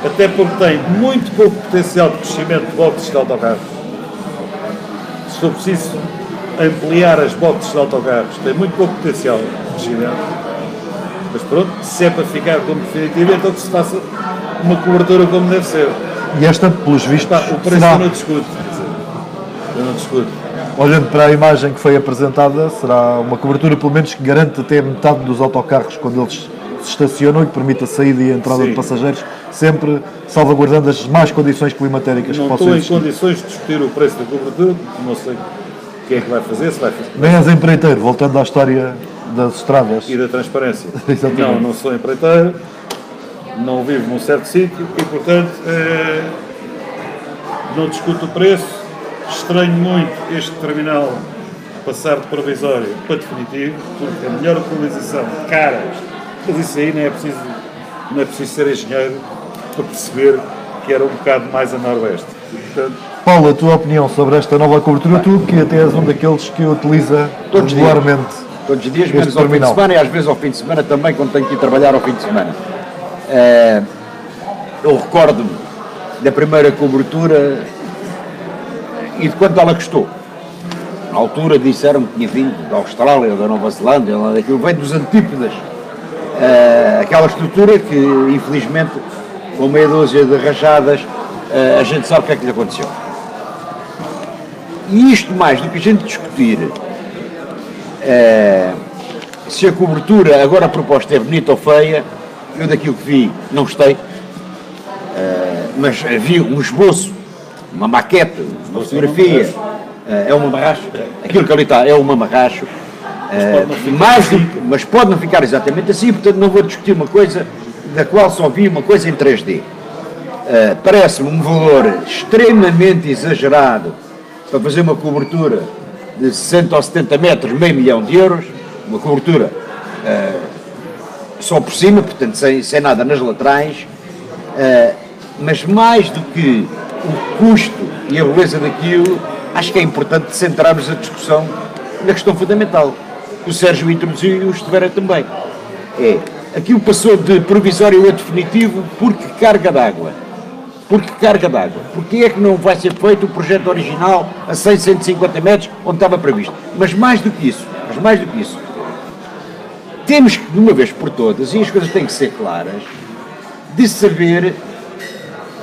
Até porque tem muito pouco potencial de crescimento de boxes de autocarros. Se for preciso ampliar as boxes de autocarros, tem muito pouco potencial de crescimento. Mas pronto, se é para ficar como definitivo, então que se faça uma cobertura como deve ser. E esta, pelos vistos, o preço será... eu não discuto. Eu não discuto. Olhando para a imagem que foi apresentada, será uma cobertura, pelo menos, que garante até metade dos autocarros quando eles se estacionam e que permite a saída e a entrada de passageiros, sempre salvaguardando as más condições climatéricas que não possam existir. Não estou em condições de discutir o preço da cobertura, não sei quem é que vai fazer, se vai fazer. Nem és empreiteiro, voltando à história das estradas. E da transparência. Exatamente. Não sou empreiteiro, não vivo num certo sítio e, portanto, não discuto o preço. Estranho muito este terminal passar de provisório para definitivo, porque a melhor localização de caras, mas isso aí não é preciso ser engenheiro para perceber que era um bocado mais a noroeste. E, portanto, Paulo, a tua opinião sobre esta nova cobertura, tu que até és um daqueles que utiliza regularmente todos os dias, menos ao fim de semana e às vezes ao fim de semana também, quando tenho que ir trabalhar ao fim de semana. Eu recordo-me da primeira cobertura e de quanto ela custou. Na altura disseram que tinha vindo da Austrália ou da Nova Zelândia, daquilo vem dos antípodas. Aquela estrutura que, infelizmente, com meia dúzia de rajadas, a gente sabe o que é que lhe aconteceu. E isto mais do que a gente discutir se a cobertura agora proposta é bonita ou feia, eu daquilo que vi não gostei, mas vi um esboço, uma maquete, uma fotografia, é um mamarracho, aquilo que ali está é um mamarracho, mas pode não ficar exatamente assim, portanto não vou discutir uma coisa da qual só vi uma coisa em 3D. Parece-me um valor extremamente exagerado para fazer uma cobertura de 60 ou 70 metros, €500 mil, uma cobertura só por cima, portanto sem nada nas laterais, mas mais do que o custo e a beleza daquilo, acho que é importante centrarmos a discussão na questão fundamental. O Sérgio introduziu e o Estoveira também. Aquilo passou de provisório a definitivo porque carga d'água. Porque carga d'água. Porque é que não vai ser feito o projeto original a 100, 150 metros onde estava previsto? Mas mais do que isso, temos que, de uma vez por todas, e as coisas têm que ser claras, de saber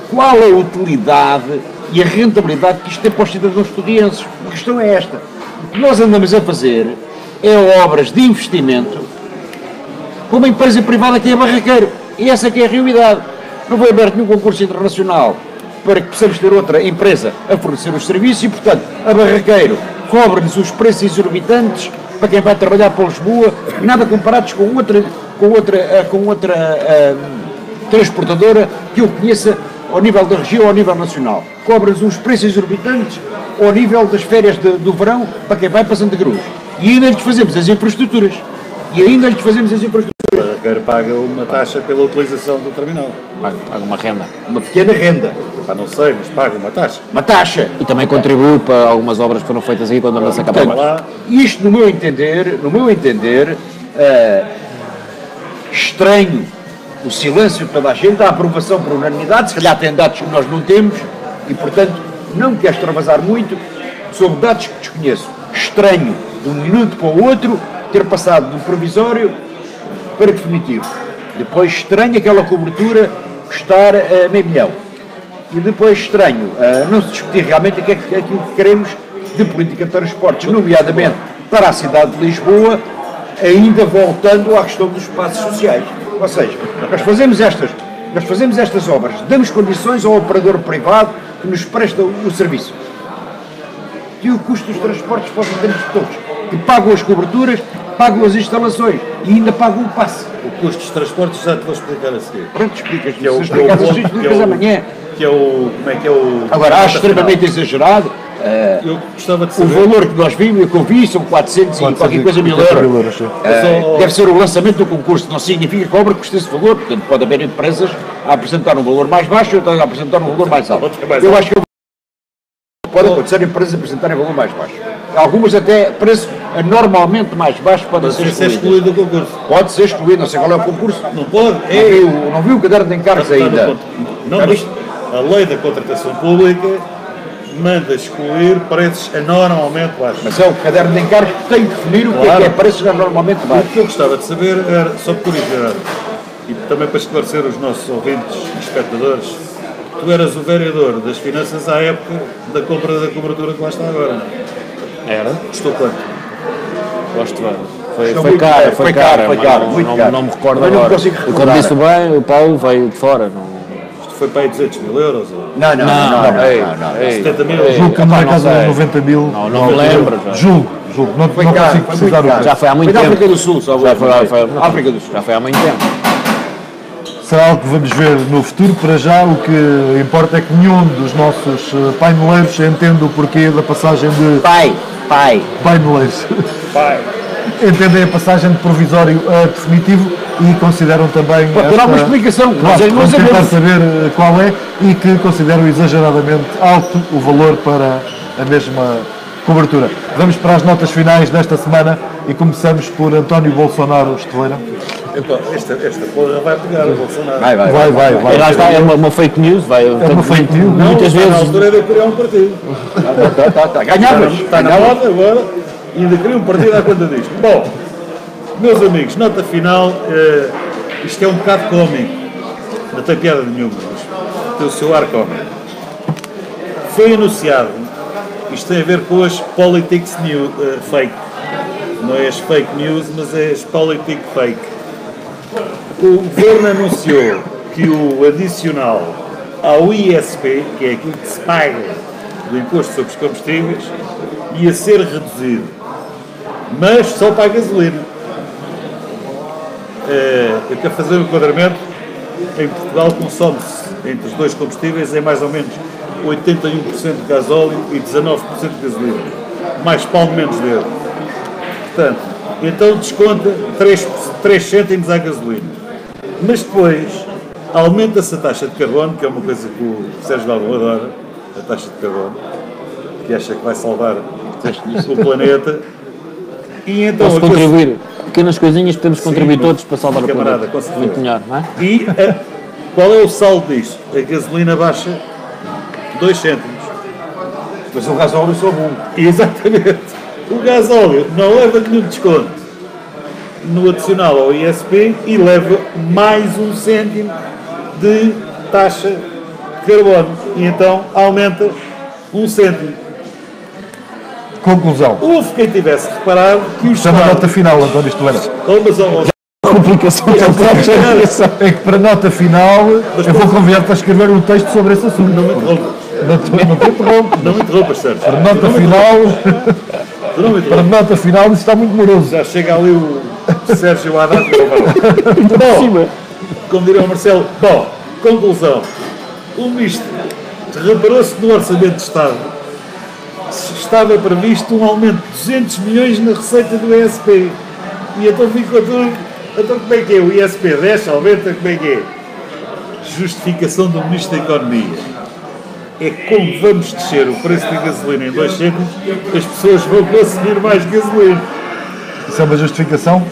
qual a utilidade e a rentabilidade que isto tem para os cidadãos estudiantes. A questão é esta. O que nós andamos a fazer é obras de investimento com uma empresa privada que é a Barraqueiro. E essa que é a realidade. Não foi aberto nenhum concurso internacional para que possamos ter outra empresa a fornecer os serviços e, portanto, a Barraqueiro cobra-nos os preços exorbitantes para quem vai trabalhar para Lisboa, nada comparados com outra transportadora que eu conheça ao nível da região ou ao nível nacional. Cobras uns preços exorbitantes ao nível das férias do verão para quem vai para Santa Cruz. E ainda lhes fazemos as infraestruturas. Agora paga uma taxa pela utilização do terminal. Paga uma renda. Uma pequena renda. Não sei, mas paga uma taxa. Uma taxa. E também contribuiu para algumas obras que foram feitas aí quando anda-se a acabar. Lá, Isto, no meu entender, estranho o silêncio de toda a gente, a aprovação por unanimidade, se calhar tem dados que nós não temos e, portanto, não me quero extravasar muito sobre dados que desconheço. Estranho, de um minuto para o outro, ter passado do provisório para definitivo. Depois estranho aquela cobertura custar meio milhão. E depois estranho não se discutir realmente aquilo que queremos de política de transportes, nomeadamente para a cidade de Lisboa, ainda voltando à questão dos espaços sociais. Ou seja, nós fazemos estas obras, damos condições ao operador privado que nos presta o serviço. E o custo dos transportes para os habitantes de todos, que pagam as coberturas, pagam as instalações e ainda pagam o passe. o custo dos transportes já te vou explicar a seguir. Pronto, explicas. Que é o- Se explicas que é o- assim, explicas amanhã. Que é o... Como é que é o... Agora, acho extremamente exagerado. Eu gostava de O saber... valor que nós vimos, eu que eu vi, são 400 e qualquer coisa mil euros. sim. Deve ser o lançamento do concurso, não significa que a obra custe esse valor, portanto pode haver empresas a apresentar um valor mais baixo e outras a apresentar um valor mais alto. Eu acho que pode acontecer empresas a apresentarem valor mais baixo. Algumas até preço anormalmente mais baixo podem ser Mas ser excluídas. excluído do concurso. Pode ser excluído, não sei qual é o concurso. Não pode? Não viu o caderno de encargos ainda. Não, Já mas viste? a lei da contratação pública manda excluir preços anormalmente baixos. Mas é o caderno de encargos que tem que definir o que Claro. é preços anormalmente O baixos. que eu gostava de saber era, só por curiosidade, e também para esclarecer os nossos ouvintes e espectadores, tu eras o vereador das finanças à época da compra da cobertura que lá está agora. Era? Custou quanto? Gosto bem. Estou Foi muito caro, caro, foi foi caro, caro, foi mas caro, não- muito não- caro. Não me recordo Mas não agora. consigo E como recordar. disse bem, o Paulo veio de fora. Não... Isto foi para aí 200 mil euros? Ou... Não, ei, não. ei, 70 mil? ei, Julgo que anda epá, na não casa dos sei. 90 mil. Não me lembro. já. Julgo. Não Foi não caro, consigo foi precisar muito o caro. preço. Já foi há muito Foi da tempo. África do Sul, só Já foi, África do Sul. Já foi há muito tempo. Será algo que vamos ver no futuro. Para já, o que importa é que nenhum dos nossos paineleiros entende o porquê da passagem de Pai. paineleiros. Entendem a passagem de provisório a definitivo e consideram também Pode ter alguma explicação, Claro, nós vamos tentar sabemos. saber qual é e que consideram exageradamente alto o valor para a mesma cobertura. Vamos para as notas finais desta semana e começamos por António Bolsonaro Esteleira. Então, esta porra vai pegar o Bolsonaro. Vai. E lá está, é uma fake news. Vai, uma fake news. Não, muitas está na vezes. altura de criar um partido. Tá. Ganhavas. Está na moda agora e ainda cria um partido à conta disto. Bom, meus amigos, nota final, isto é um bocado cómico, não tem piada nenhuma, mas tem o seu ar cómico. Foi anunciado, isto tem a ver com as politics news, fake, não é as fake news, mas é as politic fake. O governo anunciou que o adicional ao ISP, que é aquilo que se paga do imposto sobre os combustíveis, ia ser reduzido, mas só para a gasolina. Eu quero fazer um enquadramento. Em Portugal consome-se entre os dois combustíveis em mais ou menos 81% de gasóleo e 19% de gasolina, mais palmo menos dedo. Portanto, então desconta 3 cêntimos à gasolina. Mas depois aumenta-se a taxa de carbono, que é uma coisa que o Sérgio Galvão adora, a taxa de carbono, que acha que vai salvar o planeta. E então Posso a gas- contribuir. Pequenas coisinhas podemos contribuir mas, todos para salvar o camarada, planeta. com certeza. Muito melhor, não é? E qual é o saldo disto? A gasolina baixa 2 cêntimos. Mas o gasóleo soube um. Exatamente. O gasóleo não leva nenhum desconto no adicional ao ISP e leva mais 1 cêntimo de taxa de carbono. E então aumenta 1 cêntimo. Conclusão. Houve quem tivesse reparado que o Isto é uma nota Estado... final, António Esteleira. Complicações É que para nota final eu vou convidar para escrever um texto sobre esse assunto. Não me interrompas. Não te interrompo. Não me interrompas, Sérgio. Para nota final, Cronómetro. Para a nota final, isso está muito moroso. Já chega ali o Sérgio Haddad. Bom, como diria o Marcelo, bom, conclusão. O Ministro reparou-se no Orçamento de Estado. Estava previsto um aumento de 200 milhões na receita do ISP. E então ficou tudo. Então como é que é? O ISP 10 aumenta, como é que é? Justificação do Ministro da Economia. É como vamos descer o preço da gasolina em 2 cêntimos, as pessoas vão consumir mais gasolina. Isso é uma justificação?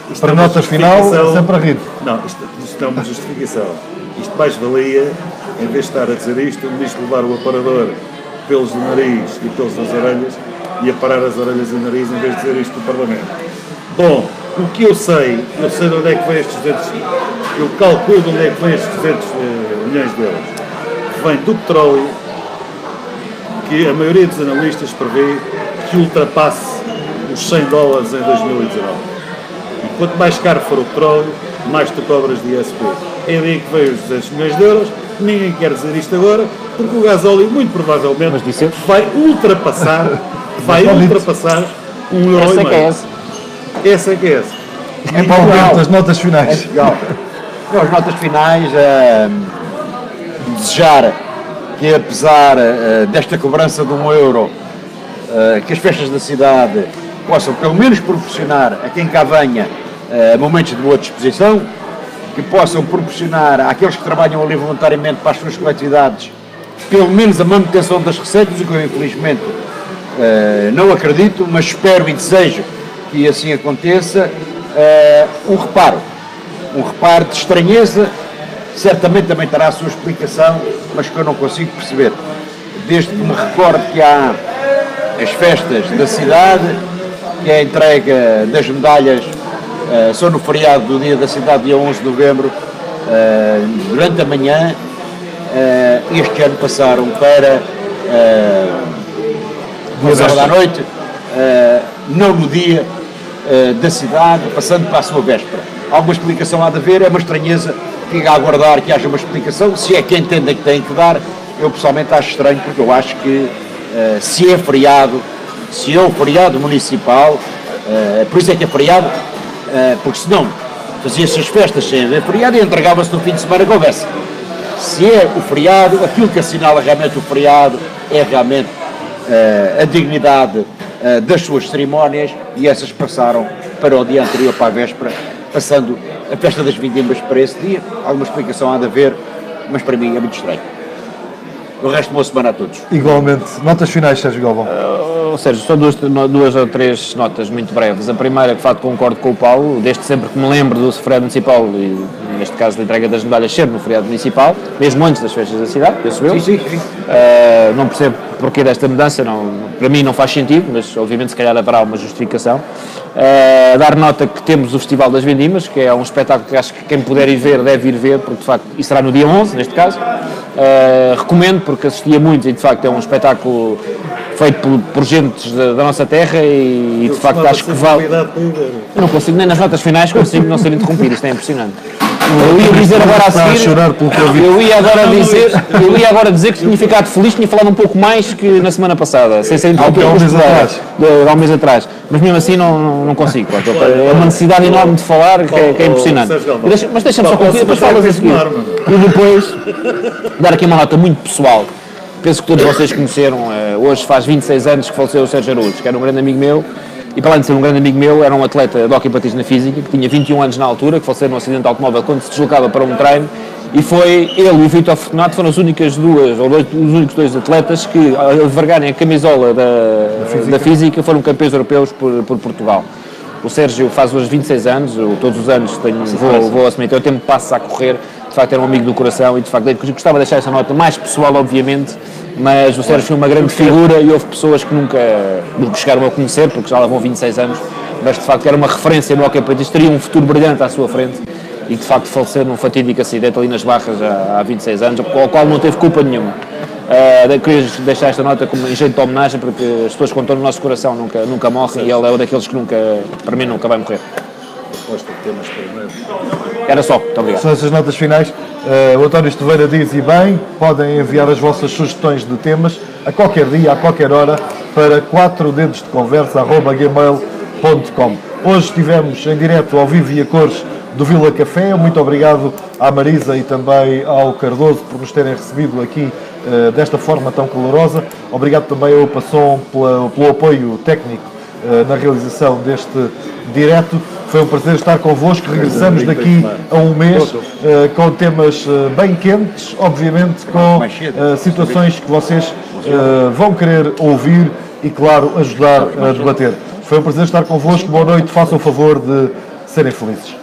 Isto Para é uma nota final, justificação- sempre a rir. Não, isto é uma justificação. Isto mais valia, em vez de estar a dizer isto, o Ministro levar o aparador pelos do nariz e pelos das orelhas e a parar as orelhas e o nariz em vez de dizer isto no Parlamento. Bom, o que eu sei de onde é que vem estes 200, eu calculo de onde é que vem estes 200 milhões de euros. Vem do petróleo, que a maioria dos analistas prevê que ultrapasse os 100 dólares em 2019. E quanto mais caro for o petróleo, mais tu cobras de ISP. É daí que veio os 200 milhões de euros. Ninguém quer dizer isto agora, porque o gasóleo muito provavelmente Mas disse eu. vai ultrapassar um euro Essa e é que é meio. essa. Essa é que é essa. É Paulo legal. Bento, as notas É finais. legal. Então, as notas finais, desejar que apesar desta cobrança de €1, que as festas da cidade possam pelo menos proporcionar a quem cá venha momentos de boa disposição, que possam proporcionar àqueles que trabalham ali voluntariamente para as suas coletividades pelo menos a manutenção das receitas, o que eu infelizmente não acredito, mas espero e desejo que assim aconteça. Um reparo de estranheza, certamente também terá a sua explicação, mas que eu não consigo perceber. Desde que me recordo que há as festas da cidade, que é a entrega das medalhas só no feriado do dia da cidade, dia 11 de novembro, durante a manhã. Este ano passaram para o sábado à noite, não no dia da cidade, passando para a sua véspera. Alguma explicação há de haver, é uma estranheza, fica a aguardar que haja uma explicação, se é que entendem que têm que dar. Eu pessoalmente acho estranho, porque eu acho que se é o feriado municipal, por isso é que é feriado, porque senão fazia-se as festas sem haver feriado e entregava-se no fim de semana que houvesse. Se é o feriado, aquilo que assinala realmente o feriado é realmente a dignidade das suas cerimónias, e essas passaram para o dia anterior, para a véspera, passando a festa das vindimas para esse dia. Alguma explicação há de haver, mas para mim é muito estranho. O resto, boa semana a todos. Igualmente. Notas finais, Sérgio Galvão. Ou seja, só duas ou três notas muito breves. A primeira, que de facto concordo com o Paulo, desde sempre que me lembro do feriado municipal, e neste caso da entrega das medalhas ser no feriado municipal, mesmo antes das festas da cidade, penso eu. Sim. Não percebo porquê desta mudança, para mim não faz sentido, mas obviamente se calhar haverá uma justificação. Dar nota que temos o Festival das Vindimas, que é um espetáculo que acho que quem puder ir ver deve ir ver, porque de facto isso será no dia 11, neste caso. Recomendo, porque assistia muito e de facto é um espetáculo feito por gentes da nossa terra e de facto acho que vale. Eu não consigo, nem nas notas finais consigo não ser interrompido, isto é impressionante. Eu ia dizer agora a Está a seguir, chorar pelo Covid. eu ia agora dizer que tinha ficado feliz, tinha falado um pouco mais que na semana passada, sem ser interrompido. Há um mês atrás. Há um mês atrás. Mas mesmo assim não consigo. Pronto. É uma necessidade enorme de falar que é impressionante. Mas deixa-me só concluir, depois falas a seguir. E depois dar aqui uma nota muito pessoal. Penso que todos vocês conheceram, hoje faz 26 anos que faleceu o Sérgio Araújo, que era um grande amigo meu. E para além de ser um grande amigo meu, era um atleta de hóquei patins na física, que tinha 21 anos na altura, que faleceu num acidente de automóvel quando se deslocava para um treino, e foi ele e o Vítor Fortunato foram os únicos dois atletas que, ao envergarem a camisola da física, foram campeões europeus por Portugal. O Sérgio faz hoje 26 anos, todos os anos vou assumir, o tempo passa a correr, de facto era um amigo do coração e de facto gostava de deixar essa nota mais pessoal, obviamente, mas o Sérgio foi uma grande figura e houve pessoas que nunca chegaram a conhecer, porque já lá vão 26 anos, mas de facto era uma referência no hóquei patins, teria um futuro brilhante à sua frente e de facto falecer num fatídico acidente ali nas Barras há 26 anos, ao qual não teve culpa nenhuma. Queria deixar esta nota como em jeito de homenagem, porque as pessoas que estão no nosso coração nunca morrem e ele é um daqueles que para mim nunca vai morrer. Era só, muito obrigado. São essas notas finais. O António Esteveira diz, e bem, podem enviar as vossas sugestões de temas a qualquer dia, a qualquer hora, para 4dedosdeconversa@gmail.com. Hoje estivemos em direto, ao vivo e a cores do Vila Café. Muito obrigado à Marisa e também ao Cardoso por nos terem recebido aqui desta forma tão calorosa. Obrigado também ao Passon pelo apoio técnico na realização deste direto. Foi um prazer estar convosco. Regressamos daqui a um mês com temas bem quentes, obviamente com situações que vocês vão querer ouvir e, claro, ajudar a debater. Foi um prazer estar convosco. Boa noite. Façam o favor de serem felizes.